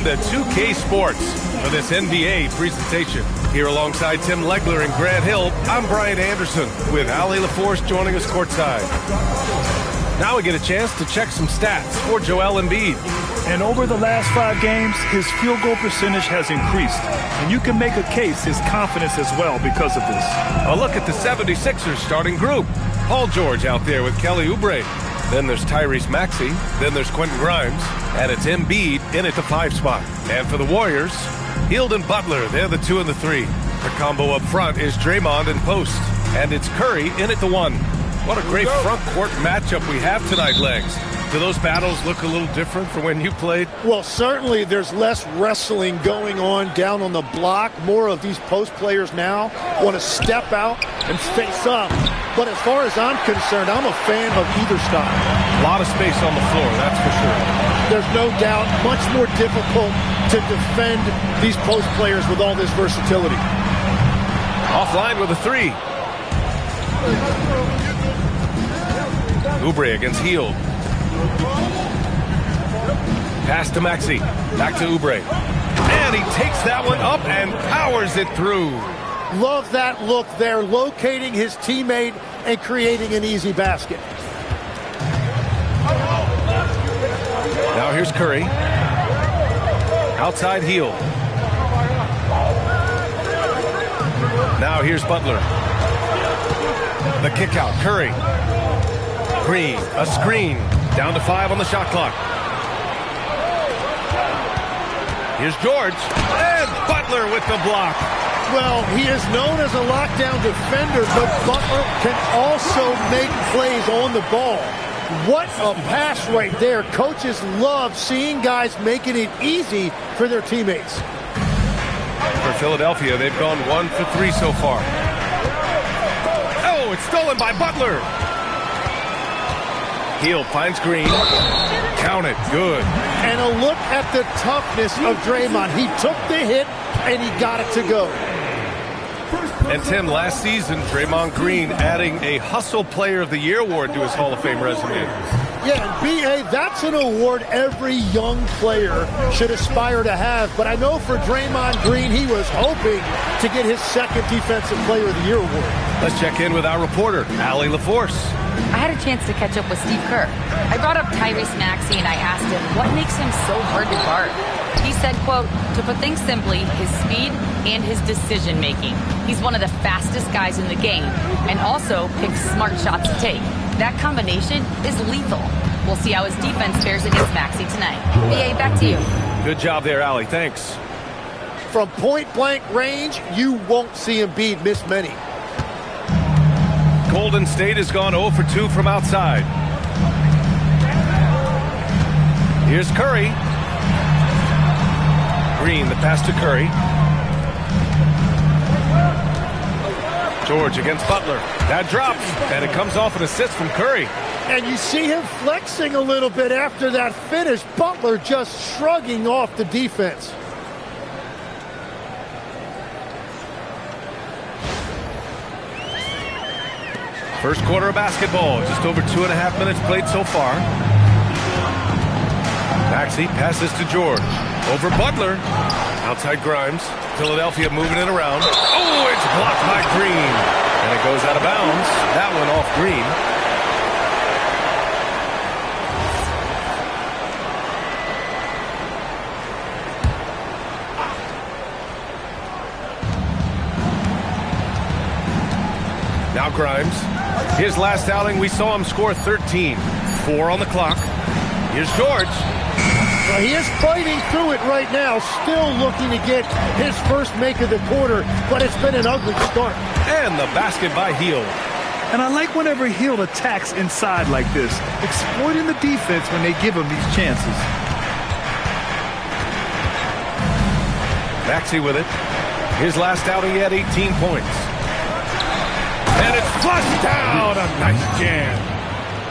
to 2K Sports for this NBA presentation. Here alongside Tim Legler and Grant Hill, I'm Brian Anderson with Ali LaForce joining us courtside. Now we get a chance to check some stats for Joel Embiid. And over the last 5 games, his field goal percentage has increased. And you can make a case his confidence as well because of this. A look at the 76ers starting group. Paul George out there with Kelly Oubre. Then there's Tyrese Maxey. Then there's Quentin Grimes. And it's Embiid in at the 5 spot. And for the Warriors, Hield and Butler, they're the 2 and the 3. The combo up front is Draymond and Post. And it's Curry in at the 1. What a great front court matchup we have tonight, Legs. Do those battles look a little different from when you played? Well, certainly there's less wrestling going on down on the block. More of these post players now want to step out and face up. But as far as I'm concerned, I'm a fan of either style. A lot of space on the floor, that's for sure. There's no doubt much more difficult to defend these post players with all this versatility. Offline with a 3. Oubre against Hield. Pass to Maxey. Back to Oubre. And he takes that one up and powers it through. Love that look there, locating his teammate and creating an easy basket. Now here's Curry. Outside Hield. Now here's Butler. The kick out. Curry. Green. A screen. Down to 5 on the shot clock. Here's George. And Butler with the block. Well, he is known as a lockdown defender, but Butler can also make plays on the ball. What a pass right there. Coaches love seeing guys making it easy for their teammates. For Philadelphia, they've gone 1 for 3 so far. Oh, it's stolen by Butler. Hield finds Green. Count it. Good. And a look at the toughness of Draymond. He took the hit, and he got it to go. And Tim, last season, Draymond Green adding a Hustle Player of the Year award to his Hall of Fame resume. Yeah, and B.A., that's an award every young player should aspire to have. But I know for Draymond Green, he was hoping to get his 2nd Defensive Player of the Year award. Let's check in with our reporter, Ali LaForce. I had a chance to catch up with Steve Kerr. I brought up Tyrese Maxey and I asked him what makes him so hard to guard. He said, quote, to put things simply, his speed and his decision making. He's one of the fastest guys in the game and also picks smart shots to take. That combination is lethal. We'll see how his defense fares against Maxey tonight. BA, back to you. Good job there, Ali. Thanks. From point-blank range, you won't see Embiid miss many. Golden State has gone 0 for 2 from outside. Here's Curry. Green, the pass to Curry. George against Butler. That drops, and it comes off an assist from Curry. And you see him flexing a little bit after that finish. Butler just shrugging off the defense. First quarter of basketball, just over 2.5 minutes played so far. Maxey passes to George. Over Butler. Outside Grimes. Philadelphia moving it around. Oh, it's blocked by Green. And it goes out of bounds. That one off Green. Now Grimes. His last outing, we saw him score 13. 4 on the clock. Here's George. Well, he is fighting through it right now, still looking to get his first make of the quarter, but it's been an ugly start. And the basket by Hield. And I like whenever Hield attacks inside like this, exploiting the defense when they give him these chances. Maxey with it. His last outing, he had 18 points. And it's flushed down. A nice jam.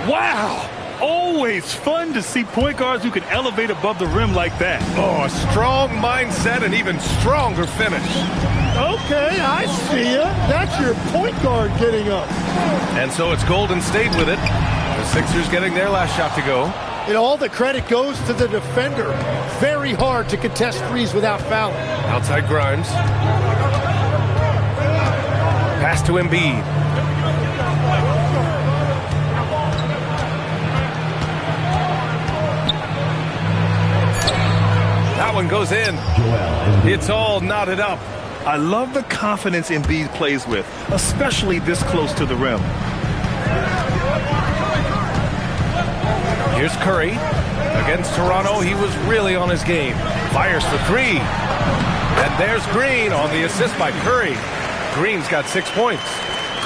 Wow! Always fun to see point guards who can elevate above the rim like that. Oh, a strong mindset and even stronger finish. Okay, I see ya. That's your point guard getting up. And so it's Golden State with it. The Sixers getting their last shot to go. And all the credit goes to the defender. Very hard to contest threes without fouling. Outside Grimes. Pass to Embiid. That one goes in. It's all knotted up. I love the confidence Embiid plays with, especially this close to the rim. Here's Curry. Against Toronto, he was really on his game. Fires for three. And there's Green on the assist by Curry. Green's got 6 points.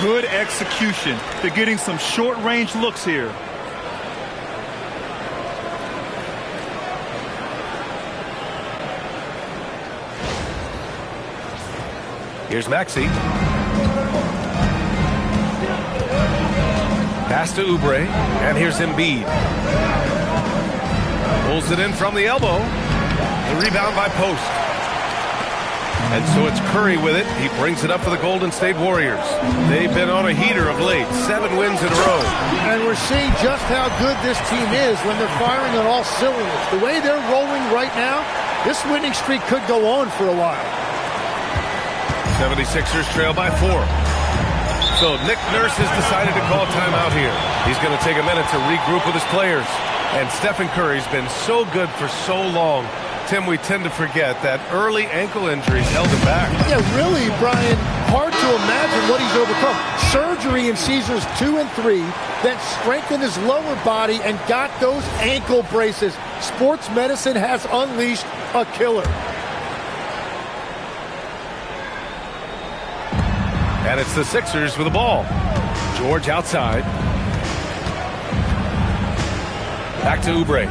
Good execution. They're getting some short-range looks here. Here's Maxey. Pass to Oubre. And here's Embiid. Pulls it in from the elbow. The rebound by Post. And so it's Curry with it. He brings it up for the Golden State Warriors. They've been on a heater of late. 7 wins in a row. And we're seeing just how good this team is when they're firing on all cylinders. The way they're rolling right now, this winning streak could go on for a while. 76ers trail by 4. So Nick Nurse has decided to call timeout here. He's going to take a minute to regroup with his players. And Stephen Curry's been so good for so long. Tim, we tend to forget that early ankle injuries held him back. Yeah, really, Brian, hard to imagine what he's overcome. Surgery in seasons 2 and 3 that strengthened his lower body and got those ankle braces. Sports medicine has unleashed a killer. And it's the Sixers with the ball. George outside. Back to Oubre.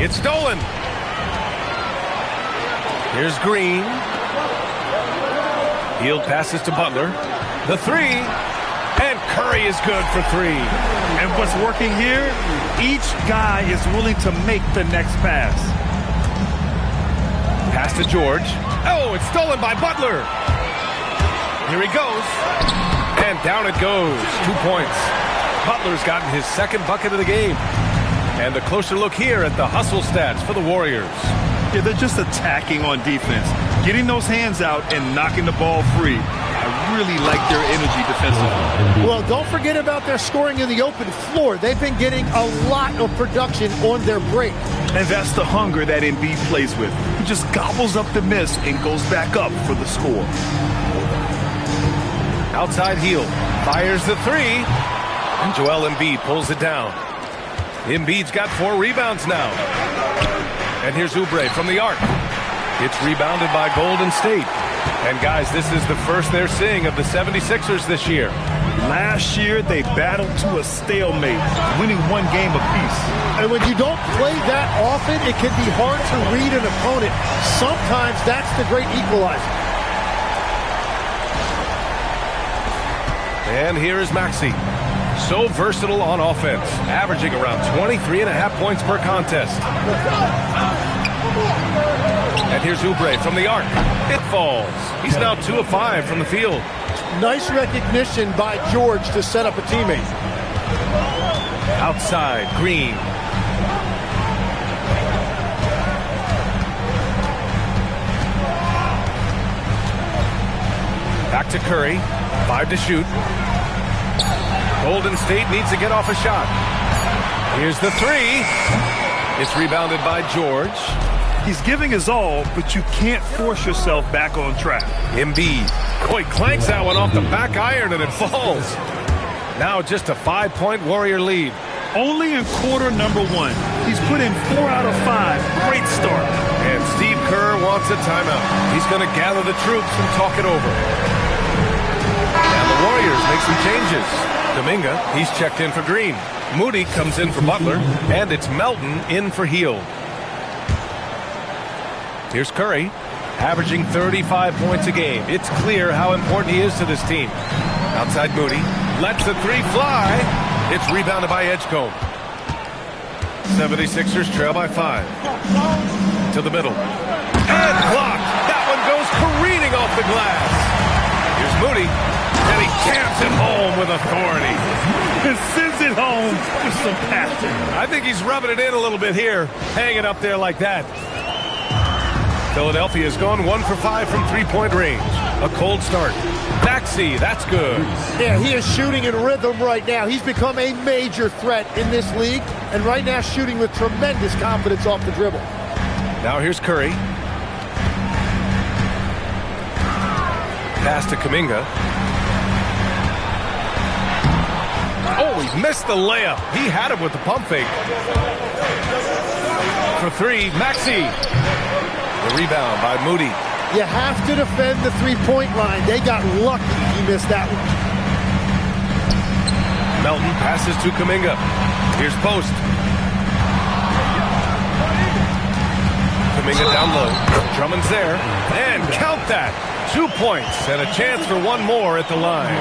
It's stolen. Here's Green. Field passes to Butler. The three. And Curry is good for 3. And what's working here, each guy is willing to make the next pass. Pass to George. Oh, it's stolen by Butler. Here he goes. And down it goes. 2 points. Butler's gotten his second bucket of the game. And a closer look here at the hustle stats for the Warriors. Yeah, they're just attacking on defense, getting those hands out and knocking the ball free. I really like their energy defensively. Well, don't forget about their scoring in the open floor. They've been getting a lot of production on their break. And that's the hunger that Embiid plays with. He just gobbles up the miss and goes back up for the score. Outside heel. Fires the 3. And Joel Embiid pulls it down. Embiid's got 4 rebounds now. And here's Oubre from the arc. It's rebounded by Golden State. And guys, this is the first they're seeing of the 76ers this year. Last year, they battled to a stalemate, winning 1 game apiece. And when you don't play that often, it can be hard to read an opponent. Sometimes that's the great equalizer. And here is Maxey. So versatile on offense, averaging around 23.5 points per contest. And here's Oubre from the arc. It falls. He's now 2 of 5 from the field. Nice recognition by George to set up a teammate. Outside, Green. Back to Curry. 5 to shoot. Golden State needs to get off a shot. Here's the 3. It's rebounded by George. He's giving his all, but you can't force yourself back on track. Embiid. He clanks that one off the back iron and it falls. Now just a 5-point Warrior lead. Only in quarter number 1. He's put in 4 out of 5. Great start. And Steve Kerr wants a timeout. He's going to gather the troops and talk it over. And the Warriors make some changes. Dominga, he's checked in for Green. Moody comes in for Butler. And it's Melton in for Hield. Here's Curry, averaging 35 points a game. It's clear how important he is to this team. Outside Moody, lets the 3 fly. It's rebounded by Edgecombe. 76ers trail by 5. To the middle. And blocked. That one goes careening off the glass. Here's Moody. And he Jams it home with authority. And sends it home with some passion. I think he's rubbing it in a little bit here. Hang it up there like that. Philadelphia's gone 1 for 5 from three-point range. A cold start. Maxey, that's good. Yeah, he is shooting in rhythm right now. He's become a major threat in this league, and right now shooting with tremendous confidence off the dribble. Now here's Curry. Pass to Kuminga. Oh, he missed the layup. He had it with the pump fake. For three, Maxey. The rebound by Moody. You have to defend the three-point line. They got lucky he missed that one. Melton passes to Kuminga. Here's Post. Kuminga down low. Drummond's there. And count that. 2 points and a chance for one more at the line.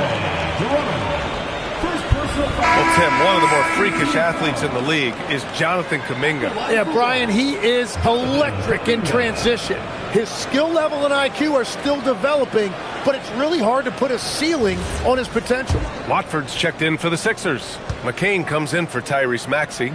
Well, Tim, one of the more freakish athletes in the league is Jonathan Kuminga. Yeah, Brian, he is electric in transition. His skill level and IQ are still developing, but it's really hard to put a ceiling on his potential. Watford's checked in for the Sixers. McCain comes in for Tyrese Maxey.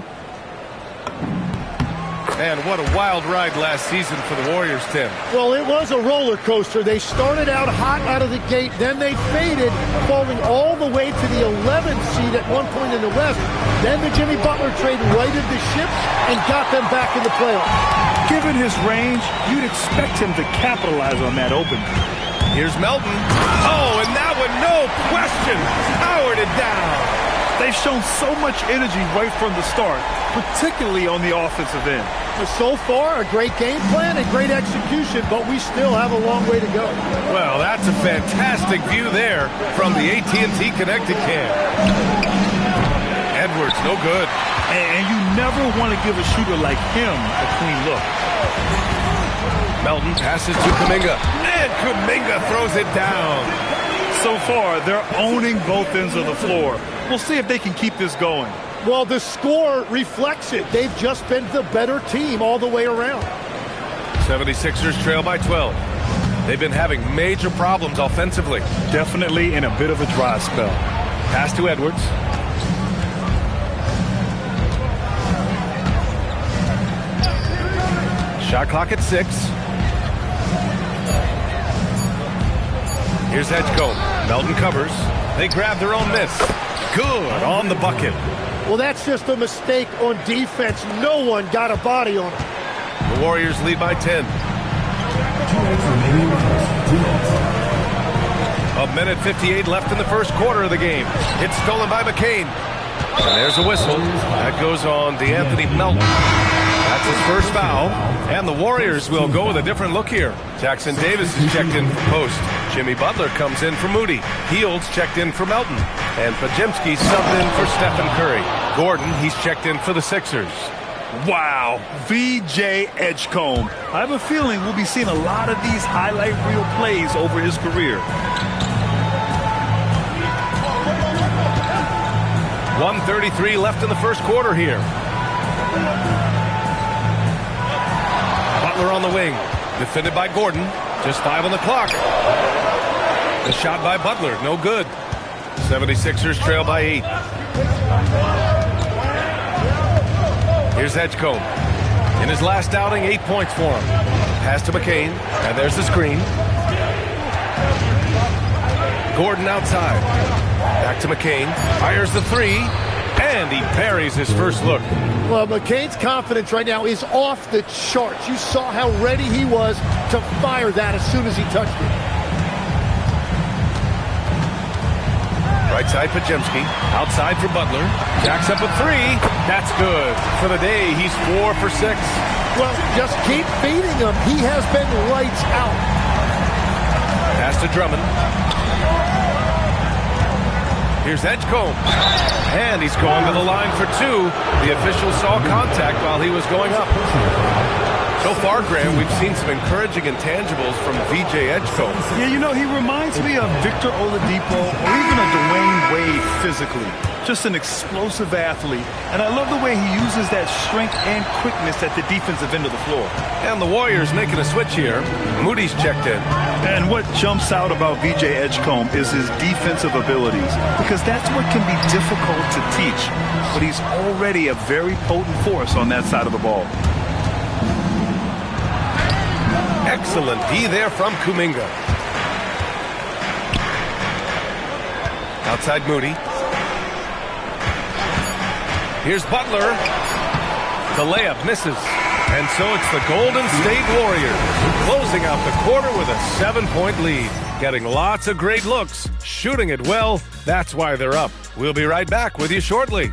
And what a wild ride last season for the Warriors, Tim. Well, it was a roller coaster. They started out hot out of the gate, then they faded, falling all the way to the 11th seed at one point in the West. Then the Jimmy Butler trade righted the ship and got them back in the playoffs. Given his range, you'd expect him to capitalize on that opening. Here's Melton. Oh, and that one, no question, powered it down. They've shown so much energy right from the start, particularly on the offensive end. So far, a great game plan and great execution, but we still have a long way to go. Well, that's a fantastic view there from the AT&T Connected Cam. Edwards, no good. And you never want to give a shooter like him a clean look. Melton passes to Kuminga, and Kuminga throws it down. So far, they're owning both ends of the floor. We'll see if they can keep this going. Well, the score reflects it. They've just been the better team all the way around. 76ers trail by 12. They've been having major problems offensively. Definitely in a bit of a dry spell. Pass to Edwards. Shot clock at 6. Here's Edgecombe. Melton covers. They grab their own miss. Good on the bucket. Well, that's just a mistake on defense. No one got a body on him. The Warriors lead by 10. 1:58 left in the first quarter of the game. It's stolen by McCain. And there's a whistle. That goes on DeAnthony Melton. That's his first foul. And the Warriors will go with a different look here. Jackson Davis is checked in for Post. Jimmy Butler comes in for Moody. Fields checked in for Melton. And Pajemski subbed in for Stephen Curry. Gordon, he's checked in for the Sixers. Wow, VJ Edgecombe. I have a feeling we'll be seeing a lot of these highlight reel plays over his career. 1:33 left in the first quarter here. Butler on the wing. Defended by Gordon. Just 5 on the clock. The shot by Butler, no good. 76ers trail by 8. Here's Edgecombe. In his last outing, 8 points for him. Pass to McCain, and there's the screen. Gordon outside. Back to McCain. Fires the three, and he buries his first look. Well, McCain's confidence right now is off the charts. You saw how ready he was to fire that as soon as he touched it. Right side, Pajemski. Outside for Butler. Jacks up a three. That's good. For the day, he's 4 for 6. Well, just keep feeding him. He has been lights out. Pass to Drummond. Here's Edgecombe. And he's going to the line for 2. The official saw contact while he was going up. So far, Graham, we've seen some encouraging intangibles from VJ Edgecombe. Yeah, you know, he reminds me of Victor Oladipo or even a Dwayne Wade physically. Just an explosive athlete. And I love the way he uses that strength and quickness at the defensive end of the floor. And the Warriors making a switch here. Moody's checked in. And what jumps out about VJ Edgecombe is his defensive abilities, because that's what can be difficult to teach. But he's already a very potent force on that side of the ball. Excellent D there from Kuminga. Outside Moody. Here's Butler. The layup misses. And so it's the Golden State Warriors closing out the quarter with a 7-point lead. Getting lots of great looks, shooting it well. That's why they're up. We'll be right back with you shortly.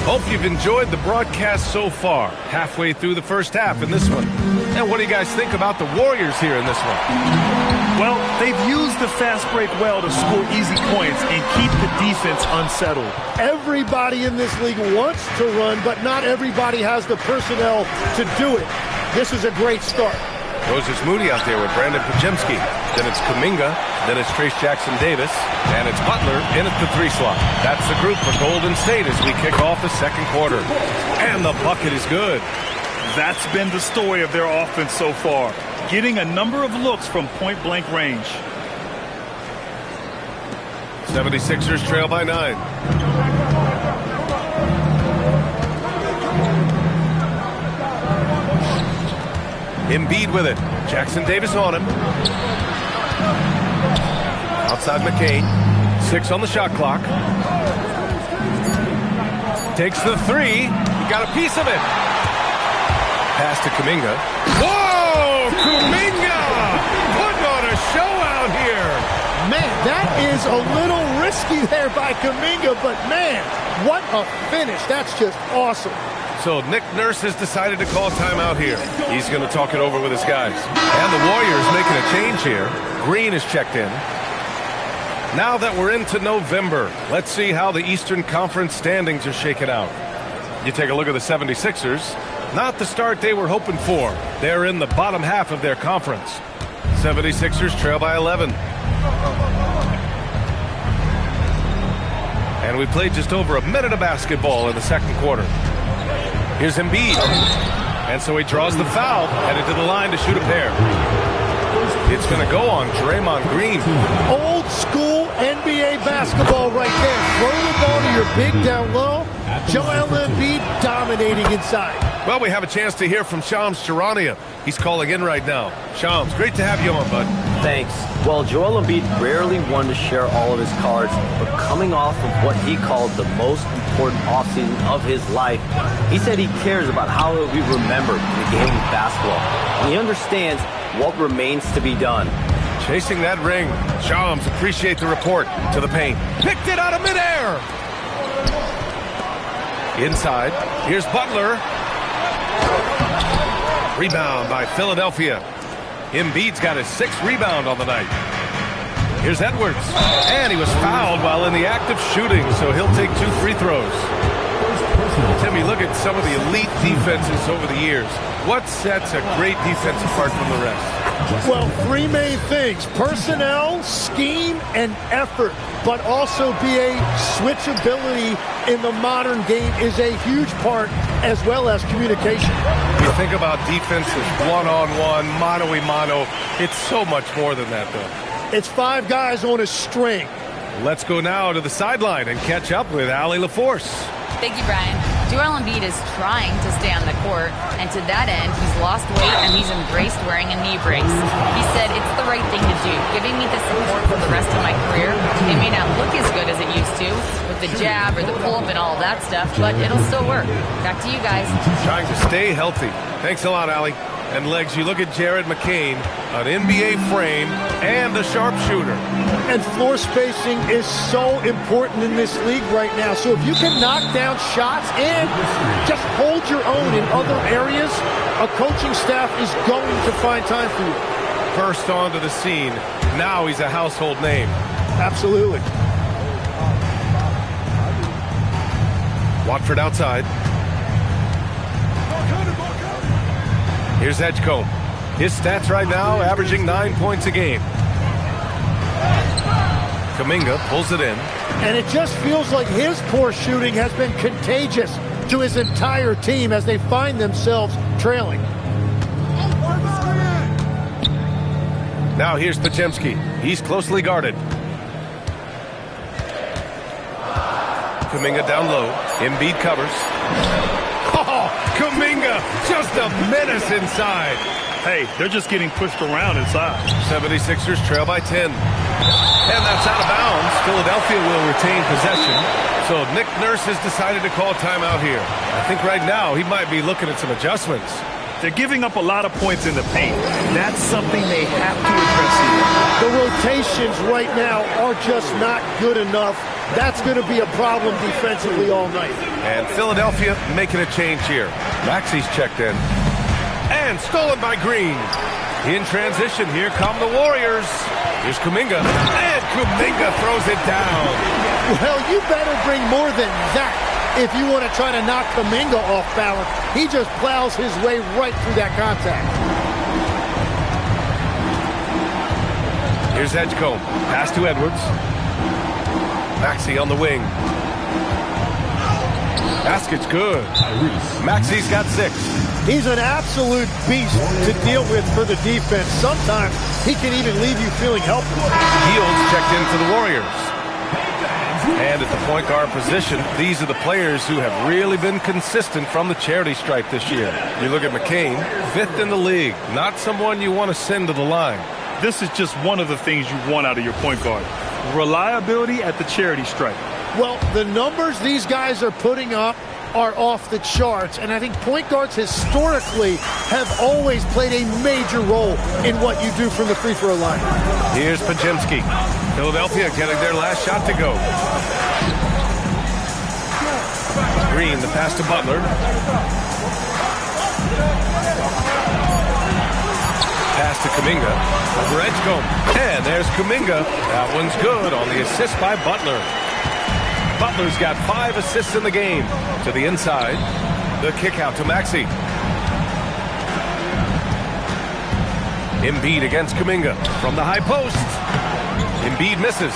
Hope you've enjoyed the broadcast so far. Halfway through the first half in this one. And what do you guys think about the Warriors here in this one? Well, they've used the fast break well to score easy points and keep the defense unsettled. Everybody in this league wants to run, but not everybody has the personnel to do it. This is a great start. Moses Moody out there with Brandon Pajemski. Then it's Kuminga. Then it's Trace Jackson-Davis. And it's Butler in at the 3 slot. That's the group for Golden State as we kick off the second quarter. And the bucket is good. That's been the story of their offense so far, getting a number of looks from point-blank range. 76ers trail by 9. Embiid with it. Jackson-Davis on him. Outside McCain. 6 on the shot clock. Takes the 3. He got a piece of it. Pass to Kuminga. Whoa! Kuminga! Putting on a show out here. Man, that is a little risky there by Kuminga, but man, what a finish. That's just awesome. So Nick Nurse has decided to call timeout here. He's going to talk it over with his guys. And the Warriors making a change here. Green is checked in. Now that we're into November, let's see how the Eastern Conference standings are shaken out. You take a look at the 76ers. Not the start they were hoping for. They're in the bottom half of their conference. 76ers trail by 11. And we played just over a minute of basketball in the second quarter. Here's Embiid. And so he draws the foul, headed to the line to shoot a pair. It's going to go on Draymond Green. Old school NBA basketball right there. Throw the ball to your big down low. Joel Embiid dominating inside. Well, we have a chance to hear from Shams Charania. He's calling in right now. Shams, great to have you on, bud. Thanks. Well, Joel Embiid rarely wanted to share all of his cards, but coming off of what he called the most important offseason of his life, he said he cares about how it will be remembered in the game of basketball. And he understands what remains to be done. Chasing that ring. Shams, appreciate the report. To the paint. Picked it out of midair. Inside. Here's Butler. Rebound by Philadelphia. Embiid's got his 6th rebound on the night. Here's Edwards. And he was fouled while in the act of shooting, so he'll take 2 free throws. Timmy, look at some of the elite defenses over the years. What sets a great defense apart from the rest? Well, 3 main things. Personnel, scheme, and effort. But also BA, switchability in the modern game is a huge part, as well as communication. You think about defense as one-on-one, mano-a-mano. It's so much more than that, though. It's 5 guys on a string. Let's go now to the sideline and catch up with Allie LaForce. Thank you, Brian. Joel Embiid is trying to stay on the court, and to that end, he's lost weight and he's embraced wearing a knee brace. He said, "It's the right thing to do, giving me the support for the rest of my career. It may not look as good as it used to, with the jab or the pull-up and all of that stuff, but it'll still work." Back to you guys. Trying to stay healthy. Thanks a lot, Allie. And Legs, you look at Jared McCain, an NBA frame and a sharpshooter. And floor spacing is so important in this league right now. So if you can knock down shots and just hold your own in other areas, a coaching staff is going to find time for you. burst onto the scene. Now he's a household name. Absolutely. Watford outside. Here's Edgecombe. His stats right now averaging 9 points a game. Kuminga pulls it in. And it just feels like his poor shooting has been contagious to his entire team as they find themselves trailing. Now here's Pajemski. He's closely guarded. Kuminga down low. Embiid covers. Oh, Kuminga, just a menace inside. Hey, they're just getting pushed around inside. 76ers trail by 10. And that's out of bounds. Philadelphia will retain possession. So Nick Nurse has decided to call timeout here. I think right now he might be looking at some adjustments. They're giving up a lot of points in the paint. That's something they have to address here. The rotations right now are just not good enough. That's going to be a problem defensively all night. And Philadelphia making a change here. Maxi's checked in. And stolen by Green. In transition, here come the Warriors. Here's Kuminga. And Kuminga throws it down. Well, you better bring more than that if you want to try to knock Kuminga off balance. He just plows his way right through that contact. Here's Edgecombe. Pass to Edwards. Maxey on the wing. Basket's good. Maxi's got 6. He's an absolute beast to deal with for the defense. Sometimes he can even leave you feeling helpless. Fields checked in for the Warriors. And at the point guard position, these are the players who have really been consistent from the charity stripe this year. You look at McCain, 5th in the league. Not someone you want to send to the line. This is just one of the things you want out of your point guard. Reliability at the charity stripe. Well, the numbers these guys are putting up are off the charts, and I think point guards historically have always played a major role in what you do from the free throw line. Here's Pajemski. Philadelphia getting their last shot to go. Green, the pass to Butler. Pass to Kuminga. Over Edgecombe. And there's Kuminga. That one's good on the assist by Butler. Butler's got 5 assists in the game. To the inside. The kick out to Maxey. Embiid against Kuminga. From the high post. Embiid misses.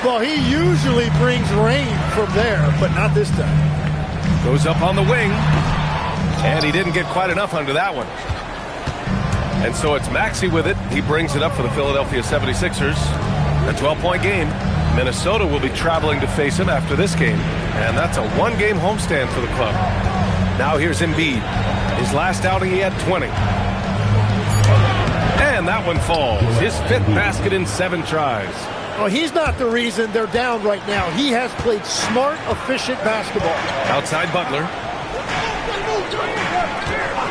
Well, he usually brings rain from there, but not this time. Goes up on the wing. And he didn't get quite enough under that one. And so it's Maxey with it. He brings it up for the Philadelphia 76ers. A 12-point game. Minnesota will be traveling to face him after this game. And that's a 1-game homestand for the club. Now here's Embiid. His last outing, he had 20. And that one falls. His 5th basket in 7 tries. Well, he's not the reason they're down right now. He has played smart, efficient basketball. Outside Butler.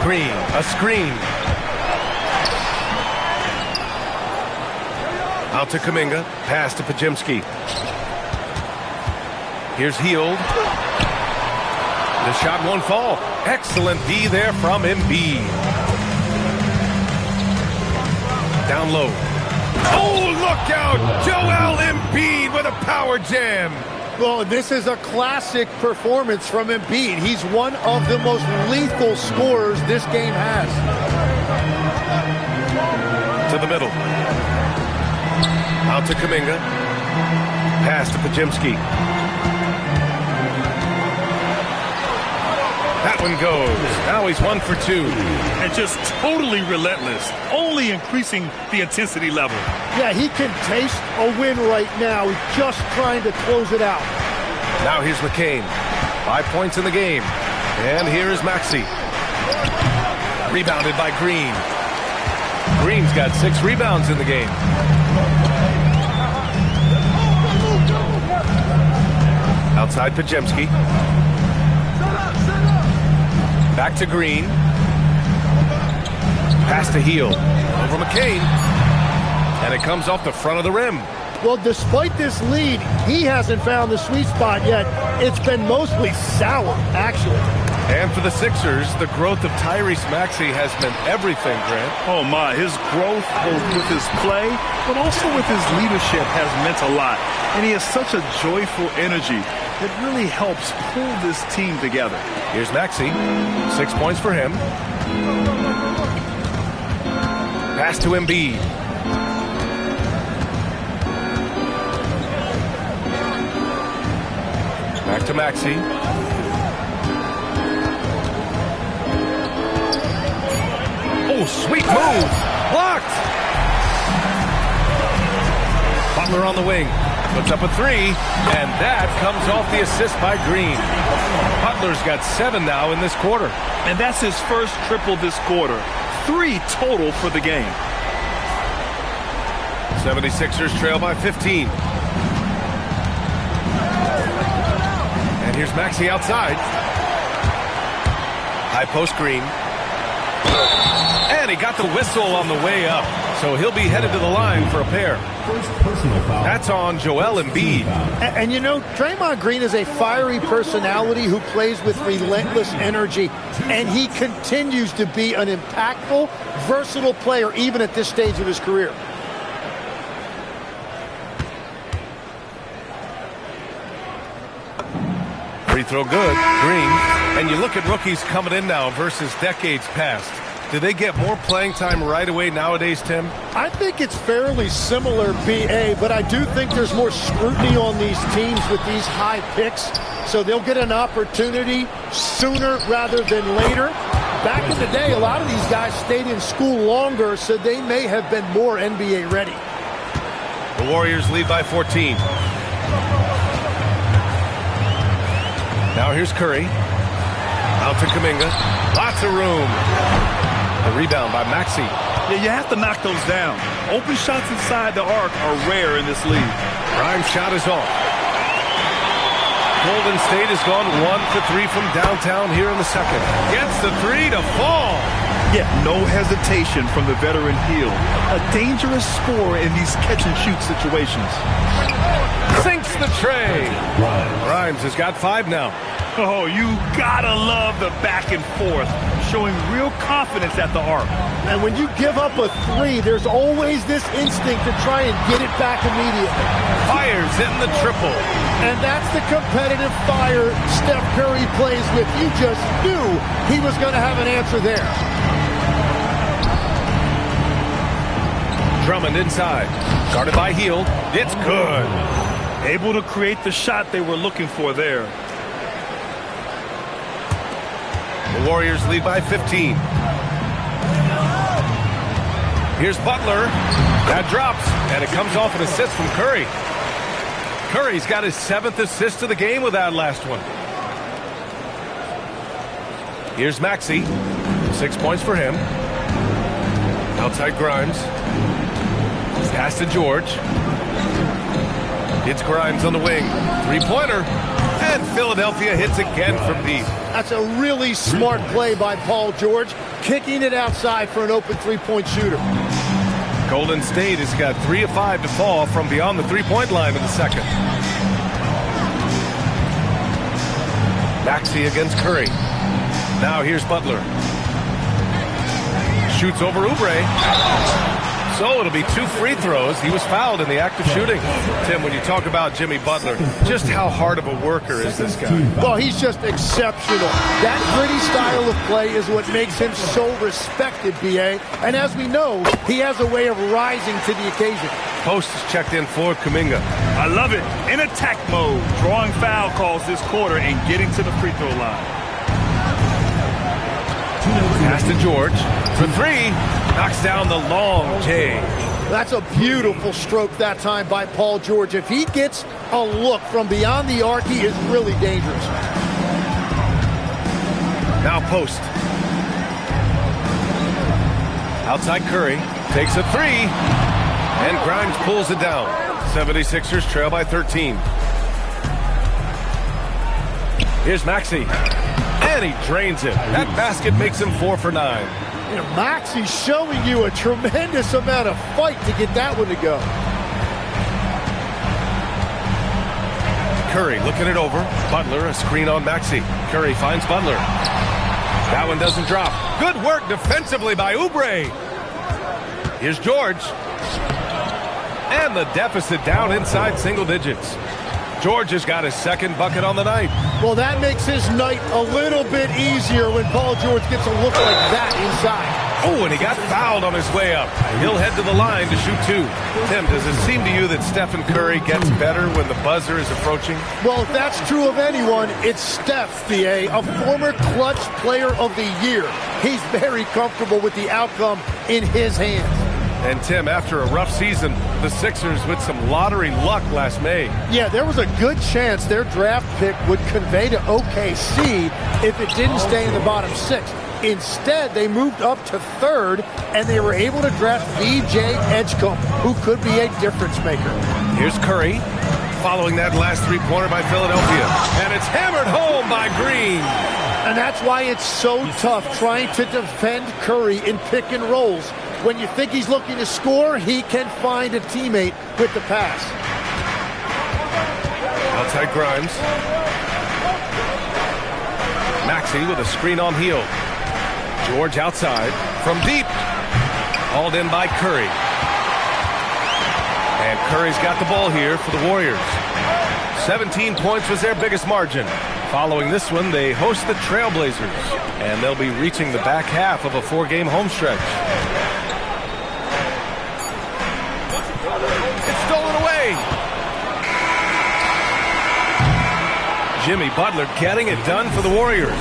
Green, a screen. Out to Kuminga. Pass to Pajemski. Here's Hield. The shot won't fall. Excellent D there from Embiid. Down low. Oh, look out! Joel Embiid with a power jam. Well, this is a classic performance from Embiid. He's one of the most lethal scorers this game has. To the middle. Out to Kuminga. Pass to Pajemski. That one goes. Now he's 1 for 2. And just totally relentless, only increasing the intensity level. Yeah, he can taste a win right now. He's just trying to close it out. Now here's McCain. 5 points in the game. And here is Maxey. Rebounded by Green. Green's got 6 rebounds in the game. Outside Pajemski. Back to Green. Pass to Hield. Over McCain. And it comes off the front of the rim. Well, despite this lead, he hasn't found the sweet spot yet. It's been mostly sour, actually. And for the Sixers, the growth of Tyrese Maxey has meant everything, Grant. Oh, my. His growth, both with his play, but also with his leadership, has meant a lot. And he has such a joyful energy that really helps pull this team together. Here's Maxey. 6 points for him. Pass to Embiid. Back to Maxey. Oh, sweet move. Blocked. Butler on the wing. Puts up a three. And that comes off the assist by Green. Butler's got 7 now in this quarter. And that's his first triple this quarter. 3 total for the game. 76ers trail by 15. And here's Maxey outside. High post Green. And he got the whistle on the way up. So he'll be headed to the line for a pair. That's on Joel Embiid. And you know, Draymond Green is a fiery personality who plays with relentless energy. And he continues to be an impactful, versatile player even at this stage of his career. Free throw good. Green. And you look at rookies coming in now versus decades past. Do they get more playing time right away nowadays, Tim? I think it's fairly similar, B.A., but I do think there's more scrutiny on these teams with these high picks, so they'll get an opportunity sooner rather than later. Back in the day, a lot of these guys stayed in school longer, so they may have been more NBA ready. The Warriors lead by 14. Now here's Curry. Out to Kuminga. Lots of room. The rebound by Maxey. Yeah, you have to knock those down. Open shots inside the arc are rare in this league. Grimes' shot is off. Golden State has gone 1 for 3 from downtown here in the second. Gets the three to fall. Yeah, no hesitation from the veteran Hill. A dangerous scorer in these catch-and-shoot situations. Sinks the tray. Grimes has got 5 now. Oh, you gotta love the back and forth, showing real confidence at the arc. And when you give up a three, there's always this instinct to try and get it back immediately. Fires in the triple. And that's the competitive fire Steph Curry plays with. You just knew he was going to have an answer there. Drummond inside. Guarded by Hield. It's good. Able to create the shot they were looking for there. The Warriors lead by 15. Here's Butler. That drops, and it comes off an assist from Curry. Curry's got his 7th assist of the game with that last one. Here's Maxey. 6 points for him. Outside Grimes. Pass to George. It's Grimes on the wing. Three-pointer. And Philadelphia hits again from deep. That's a really smart play by Paul George, kicking it outside for an open three-point shooter. Golden State has got 3 of 5 to fall from beyond the three-point line in the second. Maxey against Curry. Now here's Butler. Shoots over Oubre. So it'll be 2 free throws. He was fouled in the act of shooting. Tim, when you talk about Jimmy Butler, just how hard of a worker is this guy? Well, he's just exceptional. That gritty style of play is what makes him so respected, B.A. And as we know, he has a way of rising to the occasion. Post is checked in for Kuminga. I love it. In attack mode, drawing foul calls this quarter and getting to the free throw line. Pass to George for 3. Knocks down the long J. That's a beautiful stroke that time by Paul George. If he gets a look from beyond the arc, he is really dangerous. Now post. Outside Curry. Takes a 3. And Grimes pulls it down. 76ers trail by 13. Here's Maxey. And he drains it. That basket makes him 4 for 9. You know, Maxey's showing you a tremendous amount of fight to get that one to go. Curry looking it over. Butler, a screen on Maxey. Curry finds Butler. That one doesn't drop. Good work defensively by Oubre. Here's George. And the deficit down inside single digits. George has got his second bucket on the night. Well, that makes his night a little bit easier when Paul George gets a look like that inside. Oh, and he got fouled on his way up. He'll head to the line to shoot two. Tim, does it seem to you that Stephen Curry gets better when the buzzer is approaching? Well, if that's true of anyone, it's Steph, B.A., a former clutch player of the year. He's very comfortable with the outcome in his hands. And Tim, after a rough season, the Sixers with some lottery luck last May. Yeah, there was a good chance their draft pick would convey to OKC if it didn't stay in the bottom six. Instead, they moved up to third, and they were able to draft VJ Edgecombe, who could be a difference maker. Here's Curry, following that last three-pointer by Philadelphia. And it's hammered home by Green. And that's why it's so tough trying to defend Curry in pick and rolls. When you think he's looking to score, he can find a teammate with the pass. Outside Grimes. Maxey with a screen on Hield. George outside from deep. Hauled in by Curry. And Curry's got the ball here for the Warriors. 17 points was their biggest margin. Following this one, they host the Trailblazers. And they'll be reaching the back half of a four-game home stretch. It's stolen away. Jimmy Butler getting it done for the Warriors.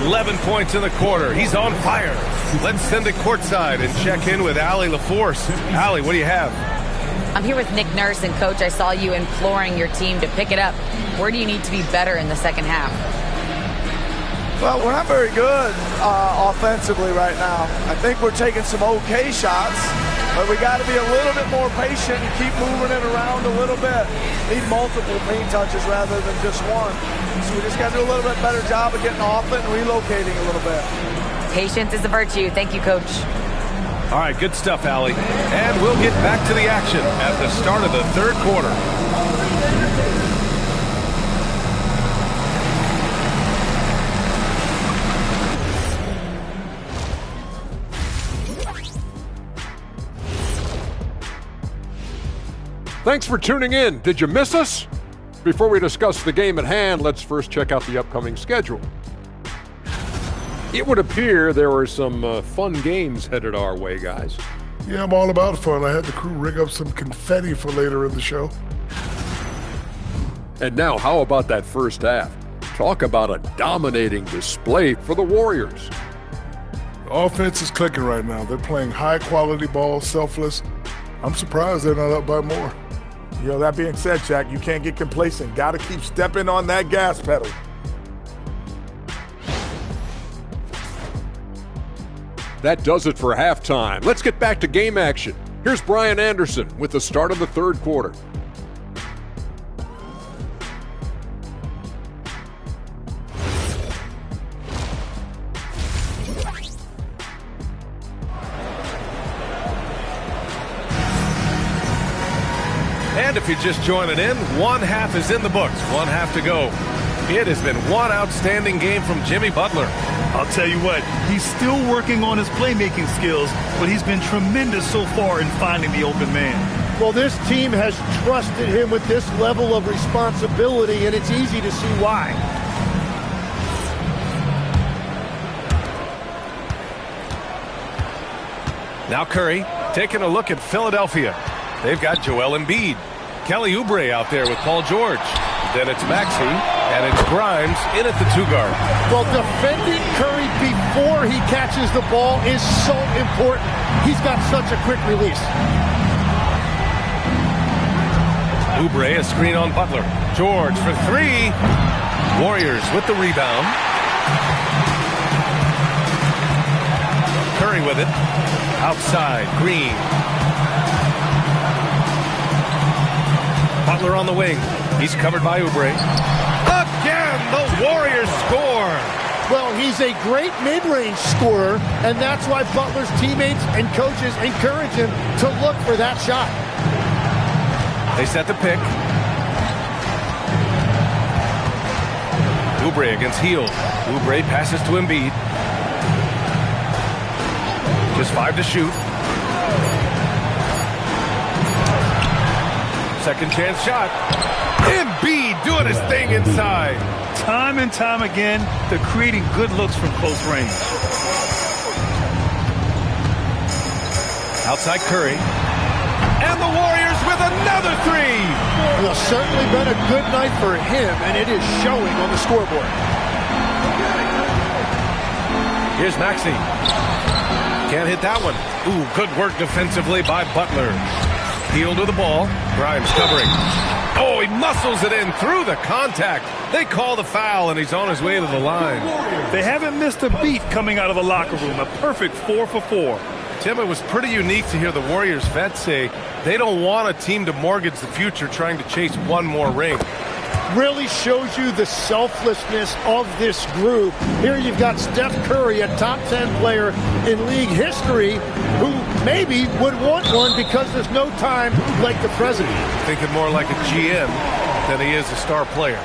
11 points in the quarter. He's on fire. Let's send it courtside and check in with Allie LaForce. Allie, what do you have? I'm here with Nick Nurse, and Coach, I saw you imploring your team to pick it up. Where do you need to be better in the second half? Well, we're not very good offensively right now. I think we're taking some okay shots, but we got to be a little bit more patient and keep moving it around a little bit. Need multiple paint touches rather than just one. So we just got to do a little bit better job of getting off it and relocating a little bit. Patience is a virtue. Thank you, Coach. All right, good stuff, Allie. And we'll get back to the action at the start of the third quarter. Thanks for tuning in. Did you miss us? Before we discuss the game at hand, let's first check out the upcoming schedule. It would appear there were some fun games headed our way, guys. Yeah, I'm all about fun. I had the crew rig up some confetti for later in the show. And now, how about that first half? Talk about a dominating display for the Warriors. The offense is clicking right now. They're playing high-quality ball, selfless. I'm surprised they're not up by more. You know, that being said, Jack, you can't get complacent. Got to keep stepping on that gas pedal. That does it for halftime. Let's get back to game action. Here's Brian Anderson with the start of the third quarter. And if you're just joining in, one half is in the books, one half to go. It has been one outstanding game from Jimmy Butler. I'll tell you what, he's still working on his playmaking skills, but he's been tremendous so far in finding the open man. Well, this team has trusted him with this level of responsibility, and it's easy to see why. Now Curry taking a look at Philadelphia. They've got Joel Embiid. Kelly Oubre out there with Paul George. Then it's Maxey, and it's Grimes in at the two-guard. Well, defending Curry before he catches the ball is so important. He's got such a quick release. Oubre, a screen on Butler. George for three. Warriors with the rebound. Curry with it. Outside, Green. Butler on the wing. He's covered by Oubre. Again, the Warriors score. Well, he's a great mid-range scorer, and that's why Butler's teammates and coaches encourage him to look for that shot. They set the pick. Oubre against Hield. Oubre passes to Embiid. Just 5 to shoot. Second chance shot. Embiid doing his thing inside. Time and time again, they're creating good looks from close range. Outside Curry. And the Warriors with another three. Well, certainly been a good night for him, and it is showing on the scoreboard. Here's Maxey. Can't hit that one. Ooh, good work defensively by Butler. Heel to the ball. Grimes covering. Oh, he muscles it in through the contact. They call the foul, and he's on his way to the line. They haven't missed a beat coming out of the locker room. A perfect 4 for 4. Tim, it was pretty unique to hear the Warriors vets say they don't want a team to mortgage the future trying to chase one more ring. Really shows you the selflessness of this group. Here you've got Steph Curry, a top 10 player in league history, who maybe would want one because there's no time like the president. Thinking more like a GM than he is a star player.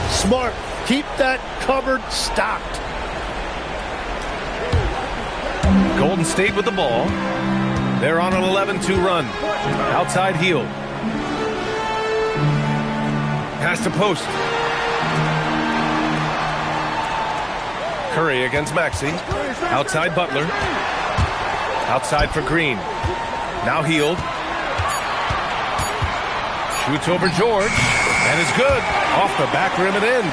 Smart. Keep that cupboard stocked. Golden State with the ball. They're on an 11-2 run. Outside heel. Pass to post. Curry against Maxey. Outside Butler. Outside for Green. Now Hield. Shoots over George. And is good. Off the back rim and in.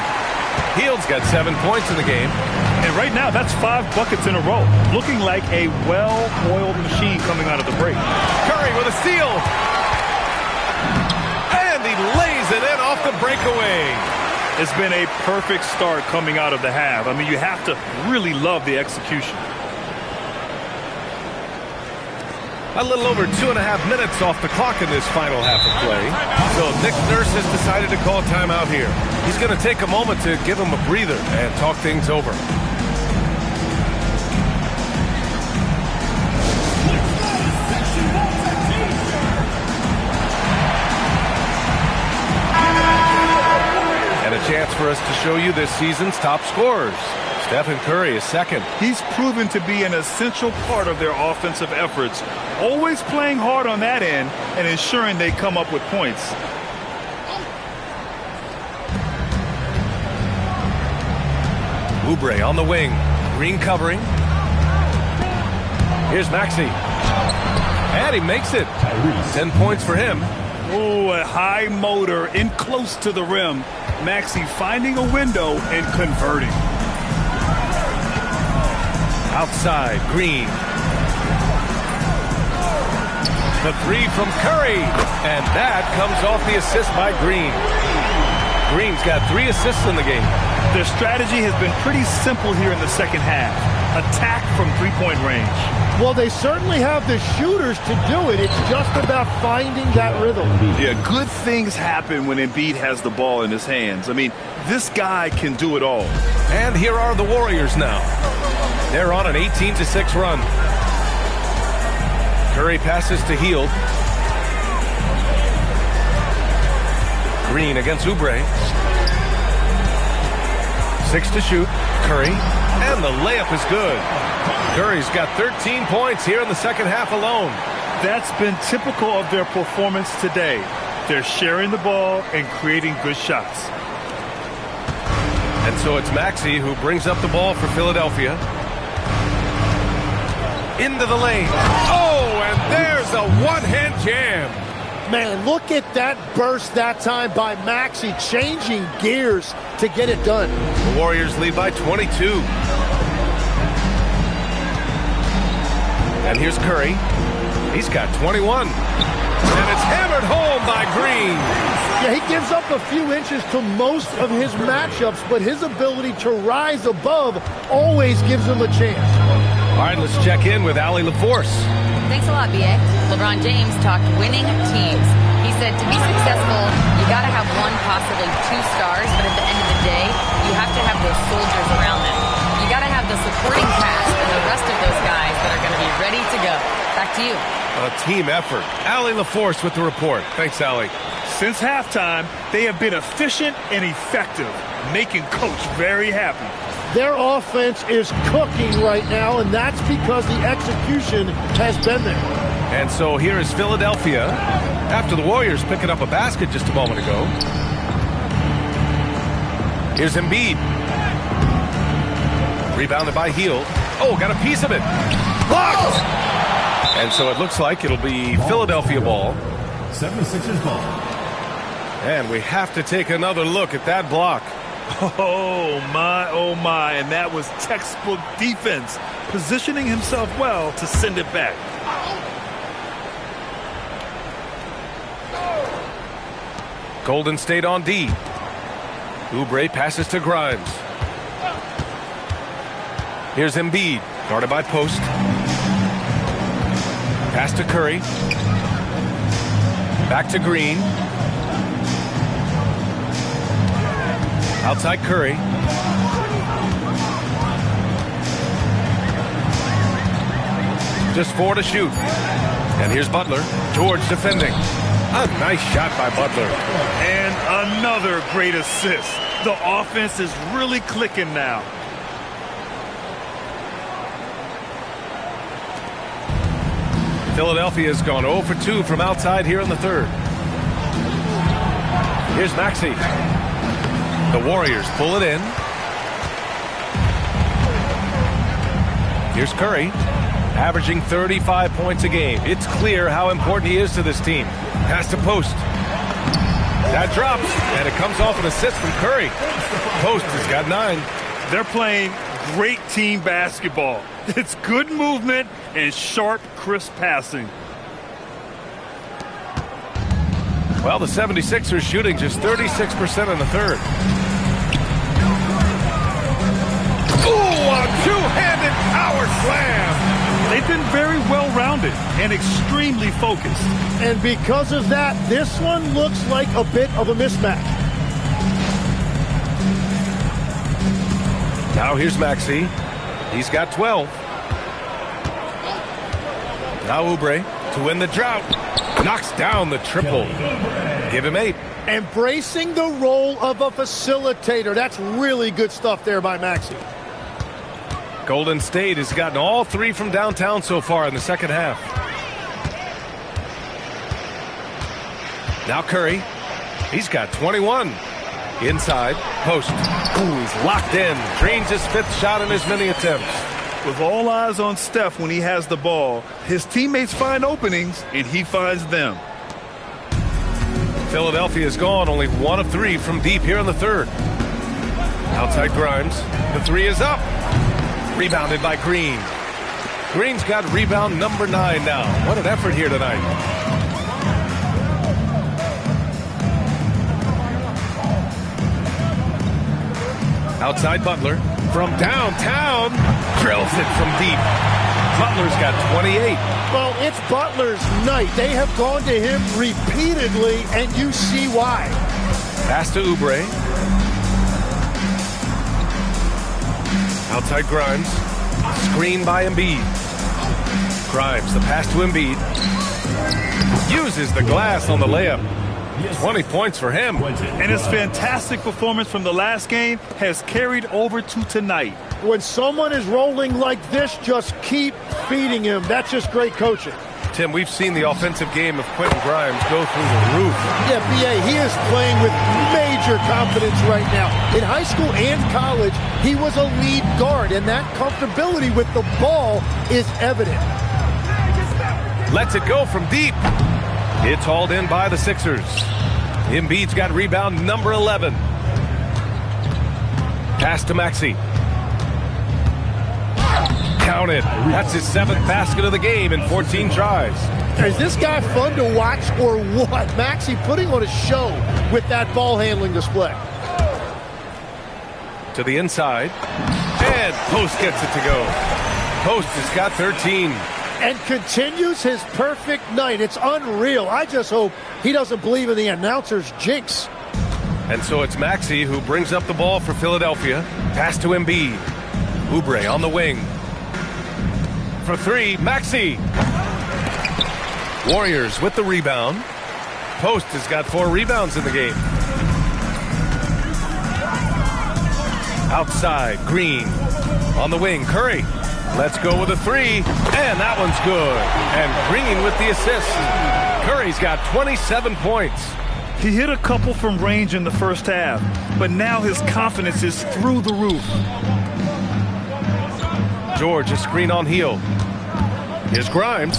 Hield's got 7 points in the game. And right now, that's 5 buckets in a row. Looking like a well-oiled machine coming out of the break. Curry with a steal. And he lays it in off the breakaway. It's been a perfect start coming out of the half. I mean, you have to really love the execution. A little over 2.5 minutes off the clock in this final half of play. So Nick Nurse has decided to call timeout here. He's going to take a moment to give him a breather and talk things over. And a chance for us to show you this season's top scorers. Stephen Curry is second. He's proven to be an essential part of their offensive efforts, always playing hard on that end and ensuring they come up with points. Oubre on the wing. Green covering. Here's Maxey. And he makes it. 10 points for him. Oh, a high motor in close to the rim. Maxey finding a window and converting. Outside, Green. The three from Curry. And that comes off the assist by Green. Green's got 3 assists in the game. Their strategy has been pretty simple here in the second half. Attack from three-point range. Well, they certainly have the shooters to do it. It's just about finding that rhythm. Yeah, good things happen when Embiid has the ball in his hands. I mean, this guy can do it all. And here are the Warriors now. They're on an 18-6 run. Curry passes to Hield. Green against Oubre. 6 to shoot. Curry. And the layup is good. Curry's got 13 points here in the second half alone. That's been typical of their performance today. They're sharing the ball and creating good shots. And so it's Maxey who brings up the ball for Philadelphia. Into the lane. Oh, and there's a one-hand jam. Man, look at that burst that time by Maxey, changing gears to get it done. The Warriors lead by 22. And here's Curry. He's got 21. And it's hammered home by Green. Yeah, he gives up a few inches to most of his matchups, but his ability to rise above always gives him a chance. All right, let's check in with Allie LaForce. Thanks a lot, B.A. LeBron James talked winning teams. He said to be successful, you got to have 1, possibly 2 stars, but at the end of the day, you have to have those soldiers around them. You got to have the supporting cast and the rest of those guys that are going to be ready to go. Back to you. A team effort. Allie LaForce with the report. Thanks, Allie. Since halftime, they have been efficient and effective, making Coach very happy. Their offense is cooking right now, and that's because the execution has been there. And so here is Philadelphia after the Warriors picking up a basket just a moment ago. Here's Embiid. Rebounded by Hield. Oh, got a piece of it. Blocked! And so it looks like it'll be Philadelphia ball. 76ers ball. And we have to take another look at that block. Oh, my, and that was textbook defense, positioning himself well to send it back. Golden State on D. Oubre passes to Grimes. Here's Embiid, guarded by Post. Pass to Curry. Back to Green. Outside Curry. Just 4 to shoot. And here's Butler. George defending. A nice shot by Butler. And another great assist. The offense is really clicking now. Philadelphia's gone 0 for 2 from outside here in the third. Here's Maxey. The Warriors pull it in. Here's Curry, averaging 35 points a game. It's clear how important he is to this team. Pass to Post. That drops, and it comes off an assist from Curry. Post has got 9. They're playing great team basketball. It's good movement and sharp, crisp passing. Well, the 76ers shooting just 36% in the third. Ooh, a two-handed power slam. They've been very well-rounded and extremely focused. And because of that, this one looks like a bit of a mismatch. Now here's Maxey. He's got 12. Now Oubre to win the drought. Knocks down the triple. Give him 8. Embracing the role of a facilitator. That's really good stuff there by Maxey. Golden State has gotten all 3 from downtown so far in the second half. Now Curry. He's got 21. Inside. Post. Ooh, he's locked in. Drains his 5th shot in as many attempts. With all eyes on Steph when he has the ball, his teammates find openings, and he finds them. Philadelphia's gone only 1 of 3 from deep here in the third. Outside Grimes. The 3 is up. Rebounded by Green. Green's got rebound number 9 now. What an effort here tonight. Outside Butler. From downtown. Drills it from deep. Butler's got 28. Well, it's Butler's night. They have gone to him repeatedly, and you see why. Pass to Oubre. Outside Grimes. Screen by Embiid. Grimes, the pass to Embiid. Uses the glass on the layup. 20 points for him. And his fantastic performance from the last game has carried over to tonight. When someone is rolling like this, just keep feeding him. That's just great coaching. Tim, we've seen the offensive game of Quentin Grimes go through the roof. Yeah, B.A., he is playing with major confidence right now. In high school and college, he was a lead guard, and that comfortability with the ball is evident. Lets it go from deep. It's hauled in by the Sixers. Embiid's got rebound number 11. Pass to Maxey. Count it. That's his 7th basket of the game in 14 tries. Is this guy fun to watch or what? Maxey putting on a show with that ball handling display. To the inside. And Post gets it to go. Post has got 13. And continues his perfect night. It's unreal. I just hope he doesn't believe in the announcer's jinx. And so it's Maxey who brings up the ball for Philadelphia. Pass to Embiid. Oubre on the wing. For 3, Maxey. Warriors with the rebound. Post has got 4 rebounds in the game. Outside, Green. On the wing, Curry. Let's go with a three, and that one's good. And Green with the assist. Curry's got 27 points. He hit a couple from range in the first half, but now his confidence is through the roof. George, a screen on heel. Here's Grimes.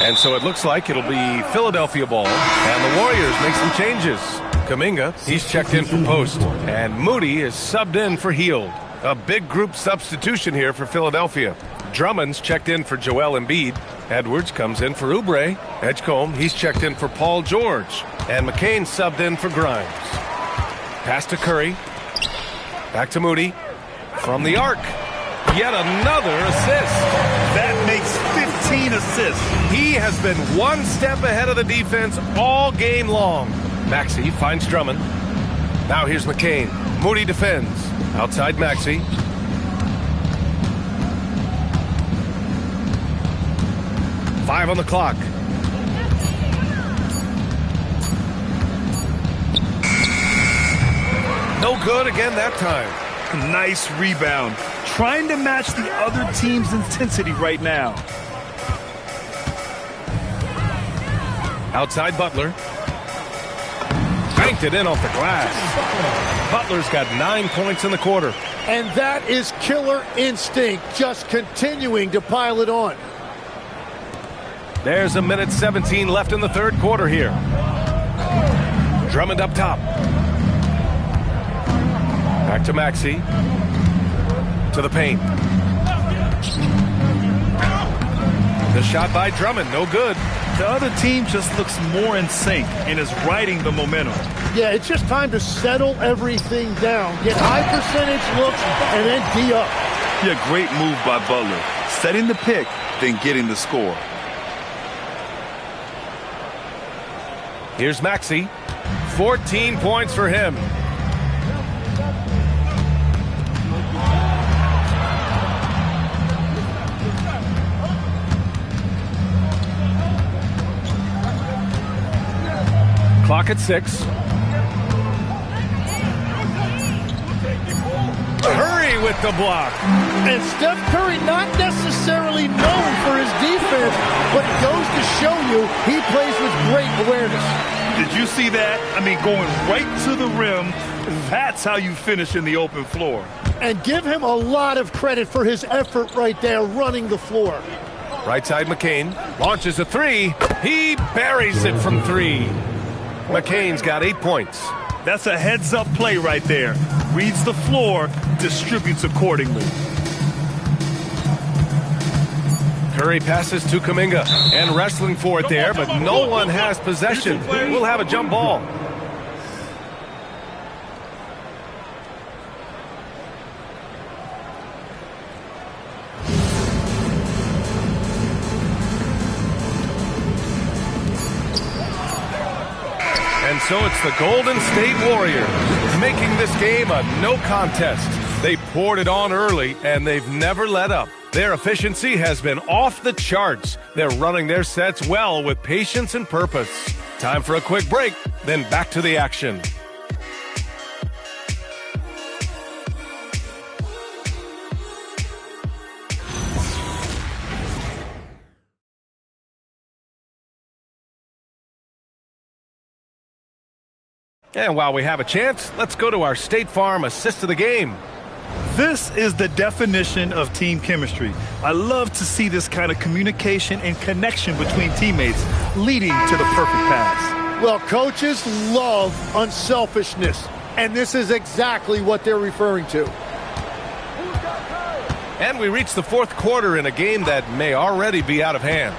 And so it looks like it'll be Philadelphia ball. And the Warriors make some changes. Kuminga, he's checked in for post. And Moody is subbed in for Hield. A big group substitution here for Philadelphia. Drummond's checked in for Joel Embiid. Edwards comes in for Oubre. Edgecombe, he's checked in for Paul George. And McCain subbed in for Grimes. Pass to Curry. Back to Moody. From the arc. Yet another assist. That makes 15 assists. He has been one step ahead of the defense all game long. Maxey finds Drummond. Now here's McCain. Moody defends. Outside Maxey. Five on the clock. No good again that time. Nice rebound. Trying to match the other team's intensity right now. Outside Butler. Banked it in off the glass. Butler's got 9 points in the quarter. And that is killer instinct, just continuing to pile it on. There's a minute 17 left in the third quarter here. Drummond up top. Back to Maxey. To the paint. The shot by Drummond, no good. The other team just looks more in sync and is riding the momentum. Yeah, it's just time to settle everything down. Get high percentage looks and then D up. Yeah, great move by Butler. Setting the pick, then getting the score. Here's Maxey. 14 points for him. Clock at 6. Curry with the block. And Steph Curry not necessarily known for his defense, but it goes to show you he plays with great awareness. Did you see that? I mean, going right to the rim, that's how you finish in the open floor. And give him a lot of credit for his effort right there running the floor. Right side McCain launches a three. He buries it from 3. McCain's got 8 points. That's a heads-up play right there. Reads the floor, distributes accordingly. Curry passes to Kuminga and wrestling for it there, but no one has possession. We'll have a jump ball. And so it's the Golden State Warriors making this game a no contest. They poured it on early, and they've never let up. Their efficiency has been off the charts. They're running their sets well with patience and purpose. Time for a quick break, then back to the action. And while we have a chance, let's go to our State Farm assist of the game. This is the definition of team chemistry. I love to see this kind of communication and connection between teammates leading to the perfect pass. Well, coaches love unselfishness, and this is exactly what they're referring to. And we reach the fourth quarter in a game that may already be out of hand.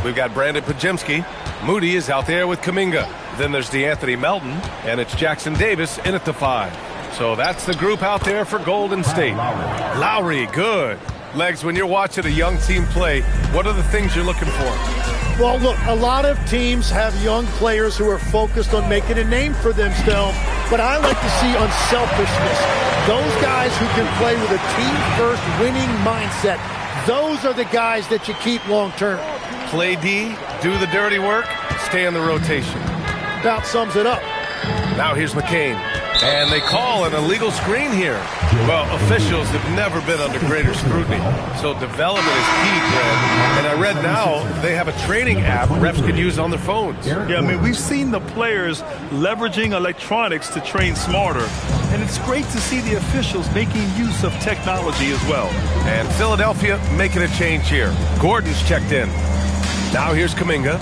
We've got Brandon Pajemski. Moody is out there with Kuminga. Then there's DeAnthony Melton, and it's Jackson Davis in at the 5. So that's the group out there for Golden State. Lowry, good. Legs, when you're watching a young team play, what are the things you're looking for? Well, look, a lot of teams have young players who are focused on making a name for themselves, but I like to see unselfishness. Those guys who can play with a team-first winning mindset, those are the guys that you keep long-term. Play D, do the dirty work, stay in the rotation. About sums it up. Now here's McCain. And they call an illegal screen here. Well, officials have never been under greater scrutiny. So development is key, Greg. And I read now they have a training app refs can use on their phones. Yeah, I mean, we've seen the players leveraging electronics to train smarter. And it's great to see the officials making use of technology as well. And Philadelphia making a change here. Gordon's checked in. Now here's Kuminga.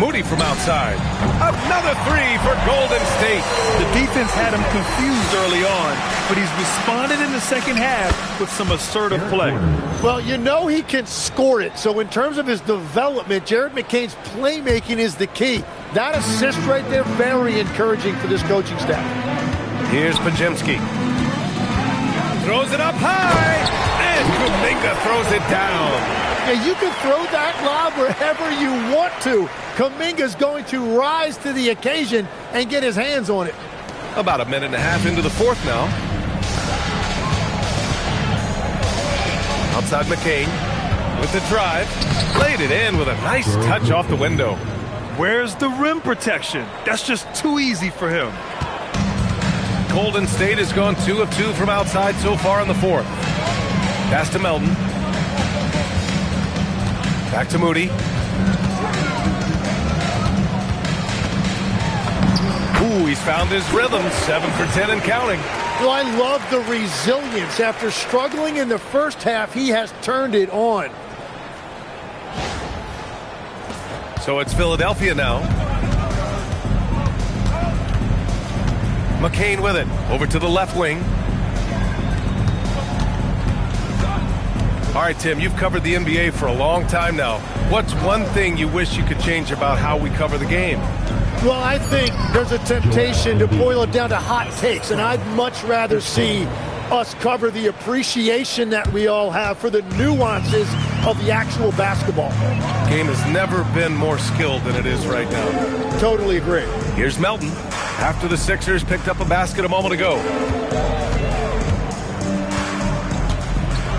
Moody from outside. Another three for Golden State. The defense had him confused early on, but he's responded in the second half with some assertive play. Well, you know he can score it. So in terms of his development, Jared McCain's playmaking is the key. That assist right there, very encouraging for this coaching staff. Here's Pajemski. Throws it up high, and Kuminga throws it down. Yeah, you can throw that lob wherever you want to. Kuminga's going to rise to the occasion and get his hands on it. About a minute and a half into the fourth now. Outside McCain with the drive. Laid it in with a nice touch off the window. Where's the rim protection? That's just too easy for him. Golden State has gone 2 of 2 from outside so far in the fourth. Pass to Melton. Back to Moody. Ooh, he's found his rhythm. 7 for 10 and counting. Well, I love the resilience. After struggling in the first half, he has turned it on. So it's Philadelphia now. McCain with it. Over to the left wing. All right, Tim, you've covered the NBA for a long time now. What's one thing you wish you could change about how we cover the game? Well, I think there's a temptation to boil it down to hot takes, and I'd much rather see us cover the appreciation that we all have for the nuances of the actual basketball. Game has never been more skilled than it is right now. Totally agree. Here's Melton after the Sixers picked up a basket a moment ago.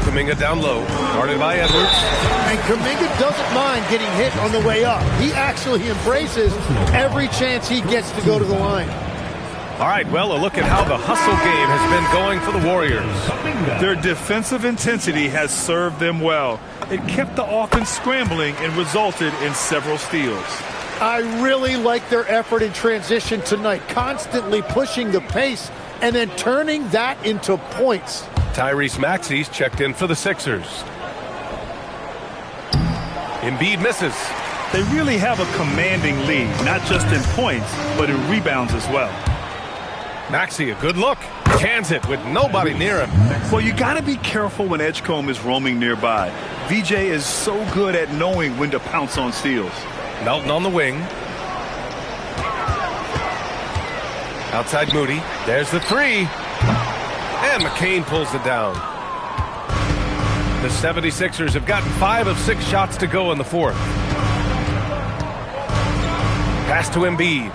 Kuminga down low, guarded by Edwards. And Kuminga doesn't mind getting hit on the way up. He actually embraces every chance he gets to go to the line. All right, well, a look at how the hustle game has been going for the Warriors. Their defensive intensity has served them well. It kept the offense scrambling and resulted in several steals. I really like their effort in transition tonight, constantly pushing the pace and then turning that into points. Tyrese Maxey's checked in for the Sixers. Embiid misses. They really have a commanding lead, not just in points, but in rebounds as well. Maxey, a good look. Cans it with nobody near him. Well, you got to be careful when Edgecombe is roaming nearby. VJ is so good at knowing when to pounce on steals. Melton on the wing. Outside Moody. There's the three. And McCain pulls it down. The 76ers have gotten 5 of 6 shots to go in the fourth. Pass to Embiid.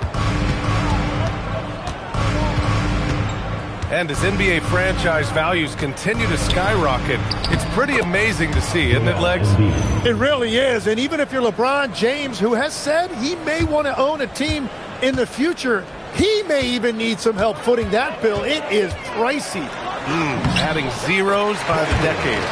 And as NBA franchise values continue to skyrocket, it's pretty amazing to see, isn't it, Legs? It really is. And even if you're LeBron James, who has said he may want to own a team in the future, he may even need some help footing that bill. It is pricey. Adding zeros by the decades.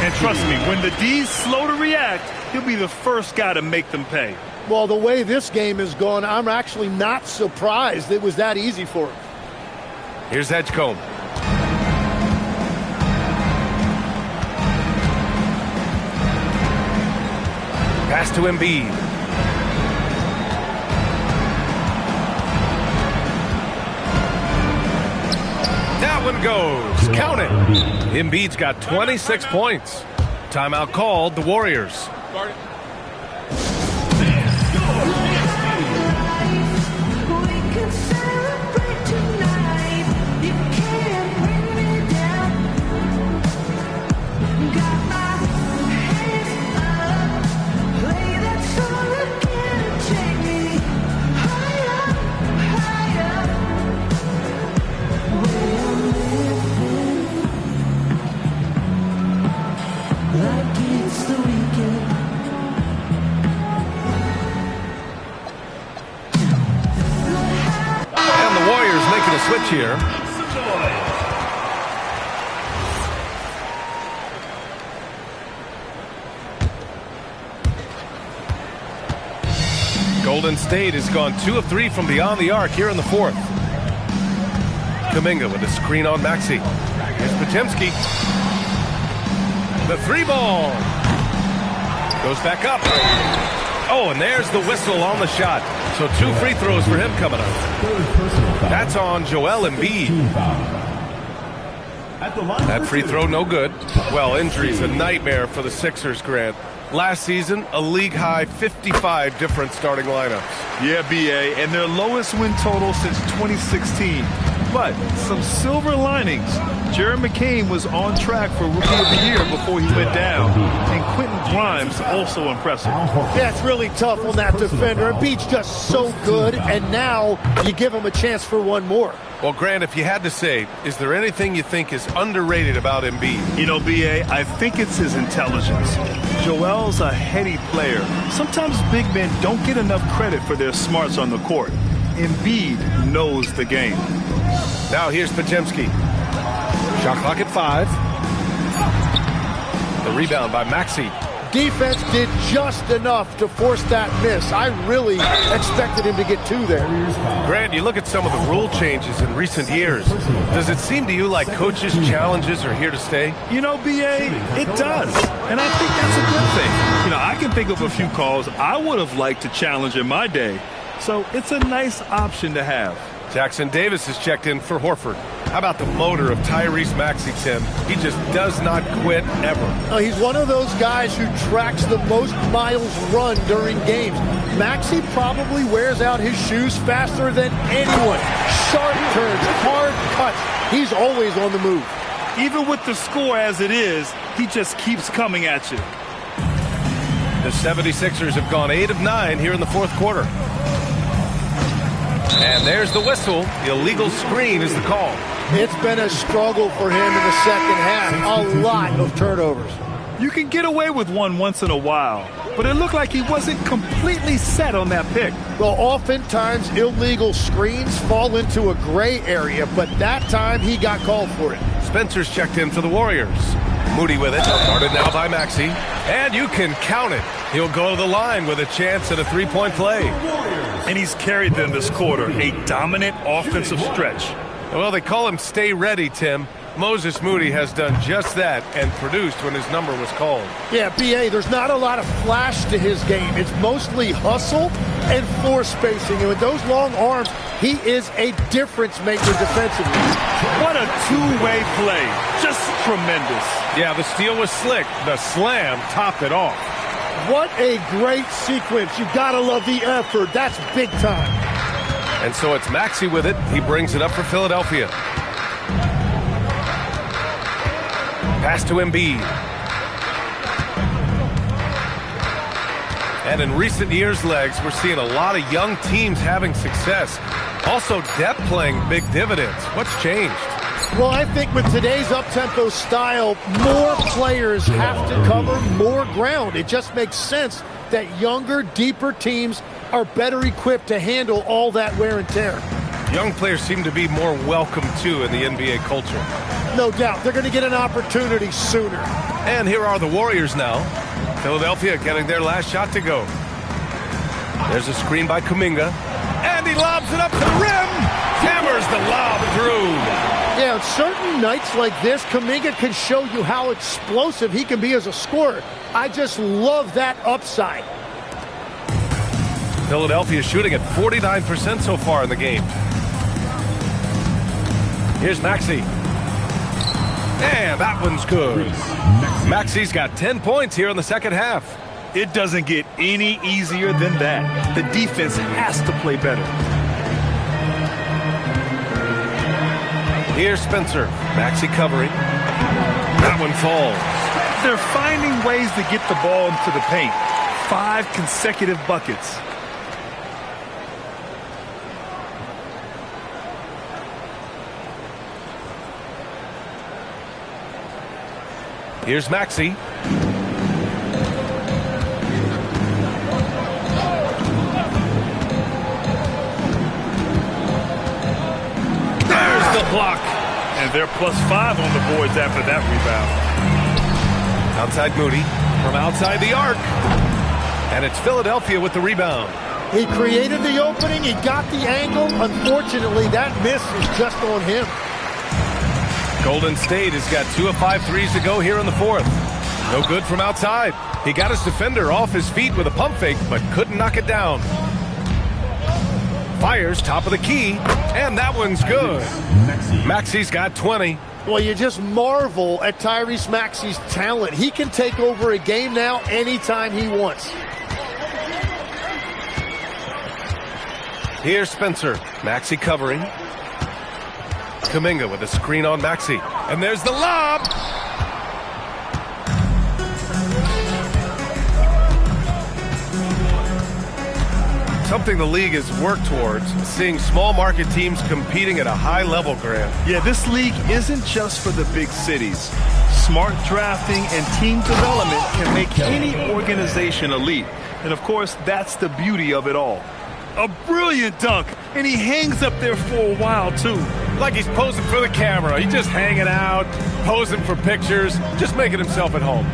And trust me, when the D's slow to react, he'll be the first guy to make them pay. Well, the way this game has gone, I'm actually not surprised it was that easy for him. Here's Edgecombe. Pass to Embiid. That one goes. Count it. Embiid's got 26 points. Timeout called, the Warriors. left here. Golden State has gone 2 of 3 from beyond the arc here in the fourth. Kuminga with a screen on Maxey. Here's Potemski. The 3-ball. Goes back up. Oh, and there's the whistle on the shot. So 2 free throws for him coming up. That's on Joel Embiid. That free throw no good. Well, injuries a nightmare for the Sixers, Grant. Last season, a league-high 55 different starting lineups. Yeah, B.A., and their lowest win total since 2016. But some silver linings. Jared McCain was on track for Rookie of the Year before he went down. And Quentin Grimes also impressive. Yeah, it's really tough on that defender. Embiid's just so good, and now you give him a chance for one more. Well, Grant, if you had to say, is there anything you think is underrated about Embiid? You know, B.A., I think it's his intelligence. Joel's a heady player. Sometimes big men don't get enough credit for their smarts on the court. Embiid knows the game. Now here's Potemski. Shot clock at 5. The rebound by Maxey. Defense did just enough to force that miss. I really expected him to get 2 there. Grant, you look at some of the rule changes in recent years. Does it seem to you like coaches' challenges are here to stay? You know, B.A., it does. And I think that's a good thing. You know, I can think of a few calls I would have liked to challenge in my day. So it's a nice option to have. Jackson Davis has checked in for Horford. How about the motor of Tyrese Maxey, Tim? He just does not quit ever. He's one of those guys who tracks the most miles run during games. Maxey probably wears out his shoes faster than anyone. Sharp turns, hard cuts. He's always on the move. Even with the score as it is, he just keeps coming at you. The 76ers have gone 8 of 9 here in the fourth quarter. And there's the whistle. The illegal screen is the call. It's been a struggle for him in the second half. A lot of turnovers. You can get away with one once in a while, but it looked like he wasn't completely set on that pick. Well, oftentimes illegal screens fall into a gray area, but that time he got called for it. Spencer's checked in for the Warriors. Moody with it. Guarded now by Maxey. And you can count it. He'll go to the line with a chance at a 3-point play. And he's carried them this quarter, a dominant offensive stretch. Well, they call him Stay Ready, Tim. Moses Moody has done just that and produced when his number was called. Yeah, B.A., there's not a lot of flash to his game. It's mostly hustle and floor spacing. And with those long arms, he is a difference maker defensively. What a two-way play. Just tremendous. Yeah, the steal was slick. The slam topped it off. What a great sequence. You've got to love the effort. That's big time. And so it's Maxey with it. He brings it up for Philadelphia. Pass to Embiid. And in recent years, Legs, we're seeing a lot of young teams having success. Also, depth playing big dividends. What's changed? Well, I think with today's up-tempo style, more players have to cover more ground. It just makes sense that younger, deeper teams are better equipped to handle all that wear and tear. Young players seem to be more welcome, too, in the NBA culture. No doubt. They're going to get an opportunity sooner. And here are the Warriors now. Philadelphia getting their last shot to go. There's a screen by Kuminga. And he lobs it up to the rim. Hammers the lob through. Yeah, on certain nights like this, Kuminga can show you how explosive he can be as a scorer. I just love that upside. Philadelphia shooting at 49% so far in the game. Here's Maxey. And that one's good. Maxey's got 10 points here in the second half. It doesn't get any easier than that. The defense has to play better. Here's Spencer. Maxey covering. That one falls. They're finding ways to get the ball into the paint. 5 consecutive buckets. Here's Maxey. There's they're +5 on the boards after that rebound. Outside Moody from outside the arc. And it's Philadelphia with the rebound. He created the opening. He got the angle. Unfortunately, that miss is just on him. Golden State has got 2 of 5 threes to go here in the fourth. No good from outside. He got his defender off his feet with a pump fake, but couldn't knock it down. Fires top of the key, and that one's good. Maxey's got 20. Well, you just marvel at Tyrese Maxey's talent. He can take over a game now anytime he wants. Here's Spencer. Maxey covering. Kuminga with a screen on Maxey. And there's the lob. Something the league has worked towards, seeing small market teams competing at a high level, Grant. Yeah, this league isn't just for the big cities. Smart drafting and team development can make any organization elite. And of course, that's the beauty of it all. A brilliant dunk, and he hangs up there for a while, too. Like he's posing for the camera. He's just hanging out, posing for pictures, just making himself at home.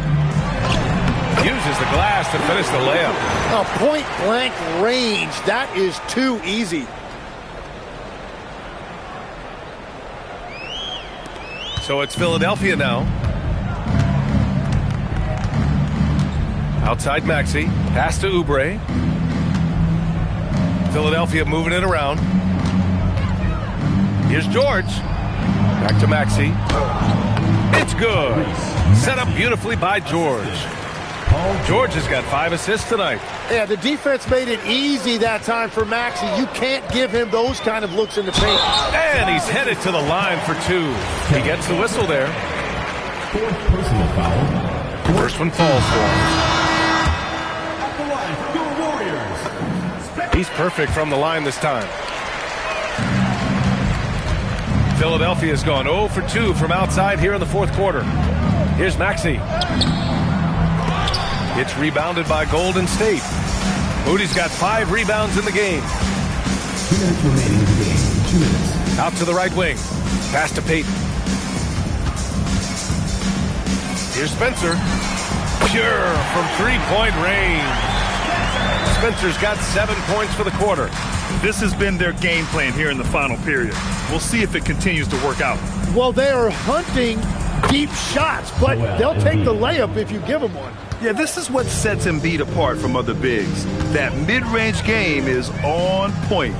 Uses the glass to finish the layup. A point-blank range. That is too easy. So it's Philadelphia now. Outside Maxey. Pass to Oubre. Philadelphia moving it around. Here's George. Back to Maxey. It's good. Set up beautifully by George. George has got 5 assists tonight. Yeah, the defense made it easy that time for Maxey. You can't give him those kind of looks in the paint. And he's headed to the line for 2. He gets the whistle there. Fourth personal foul. First one falls for him. At the line for your Warriors. He's perfect from the line this time. Philadelphia's gone 0 for 2 from outside here in the fourth quarter. Here's Maxey. It's rebounded by Golden State. Moody's got 5 rebounds in the game. 2 minutes remaining in the game. 2 minutes. Out to the right wing. Pass to Payton. Here's Spencer. Pure from 3-point range. Spencer's got 7 points for the quarter. This has been their game plan here in the final period. We'll see if it continues to work out. Well, they are hunting deep shots, but they'll take the layup if you give them one. Yeah, this is what sets Embiid apart from other bigs. That mid-range game is on point.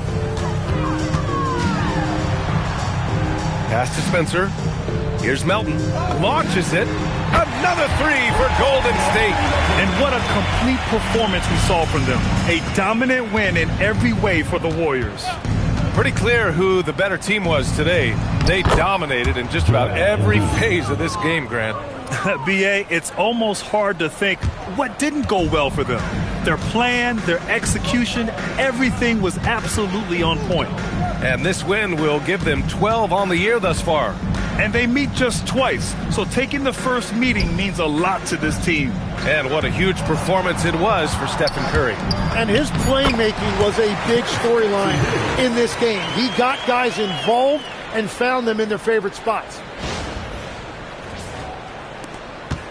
Pass to Spencer. Here's Melton. Launches it. Another 3 for Golden State. And what a complete performance we saw from them. A dominant win in every way for the Warriors. Pretty clear who the better team was today. They dominated in just about every phase of this game, Grant. B.A., it's almost hard to think what didn't go well for them. Their plan, their execution, everything was absolutely on point. And this win will give them 12 on the year thus far. And they meet just twice, so taking the first meeting means a lot to this team. And what a huge performance it was for Stephen Curry. And his playmaking was a big storyline in this game. He got guys involved and found them in their favorite spots.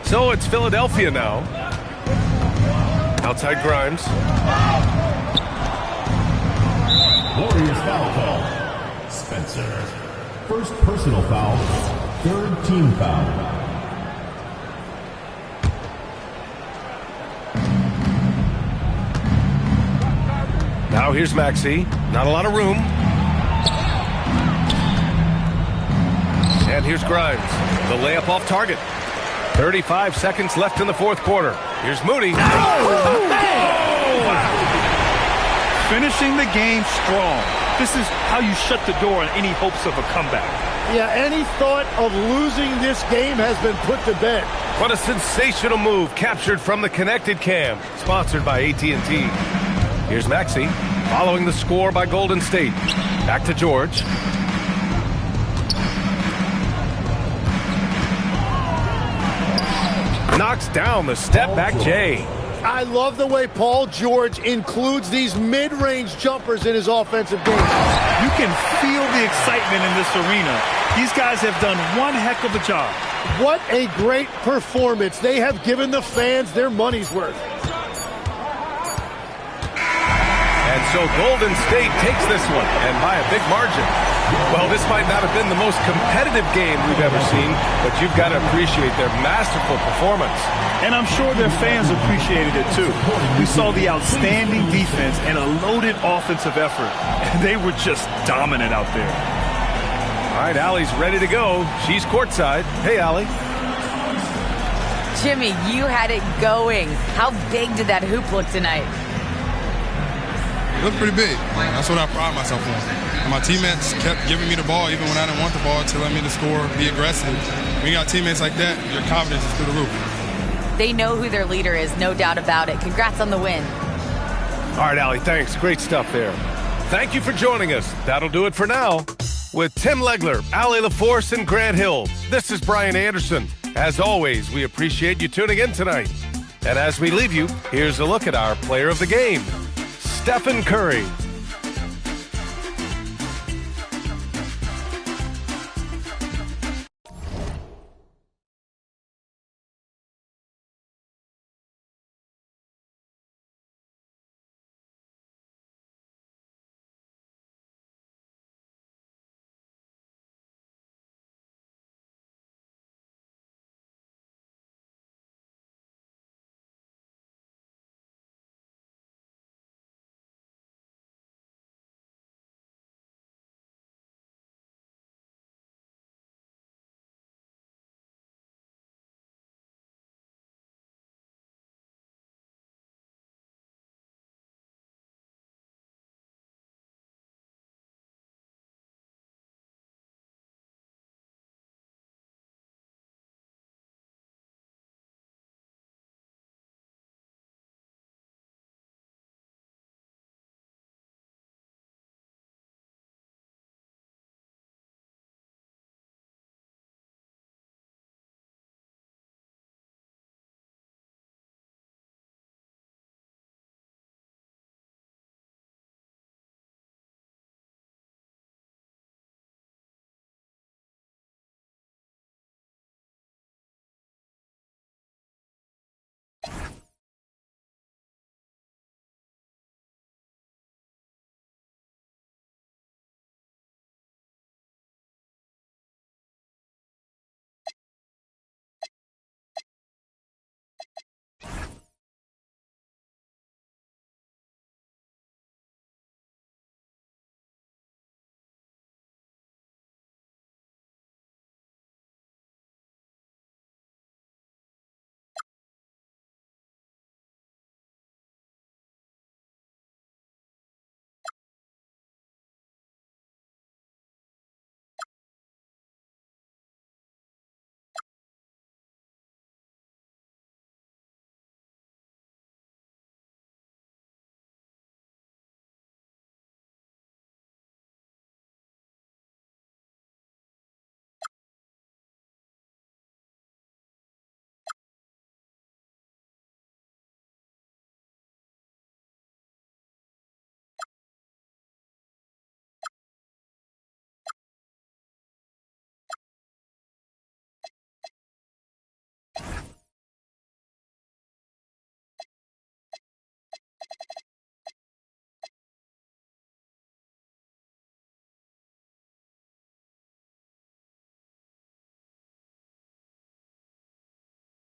So it's Philadelphia now. Outside Grimes. Warriors foul call. Spencer. First personal foul. Third team foul. Now here's Maxey. Not a lot of room. And here's Grimes. The layup off target. 35 seconds left in the fourth quarter. Here's Moody. Finishing the game strong. This is how you shut the door on any hopes of a comeback. Yeah, any thought of losing this game has been put to bed. What a sensational move captured from the connected cam. Sponsored by AT&T. Here's Maxey following the score by Golden State. Back to George. Knocks down the step-back J. I love the way Paul George includes these mid-range jumpers in his offensive game. You can feel the excitement in this arena. These guys have done one heck of a job. What a great performance. They have given the fans their money's worth. And so Golden State takes this one, and by a big margin. Well, this might not have been the most competitive game we've ever seen, but you've got to appreciate their masterful performance. And I'm sure their fans appreciated it too. We saw the outstanding defense and a loaded offensive effort. And they were just dominant out there. All right, Allie's ready to go. She's courtside. Hey, Allie. Jimmy, you had it going. How big did that hoop look tonight? It looked pretty big. That's what I pride myself on. And my teammates kept giving me the ball even when I didn't want the ball, telling me to score, be aggressive. When you got teammates like that, your confidence is through the roof. They know who their leader is, no doubt about it. Congrats on the win. All right, Allie, thanks. Great stuff there. Thank you for joining us. That'll do it for now. With Tim Legler, Allie LaForce, and Grant Hill, this is Brian Anderson. As always, we appreciate you tuning in tonight. And as we leave you, here's a look at our player of the game, Stephen Curry.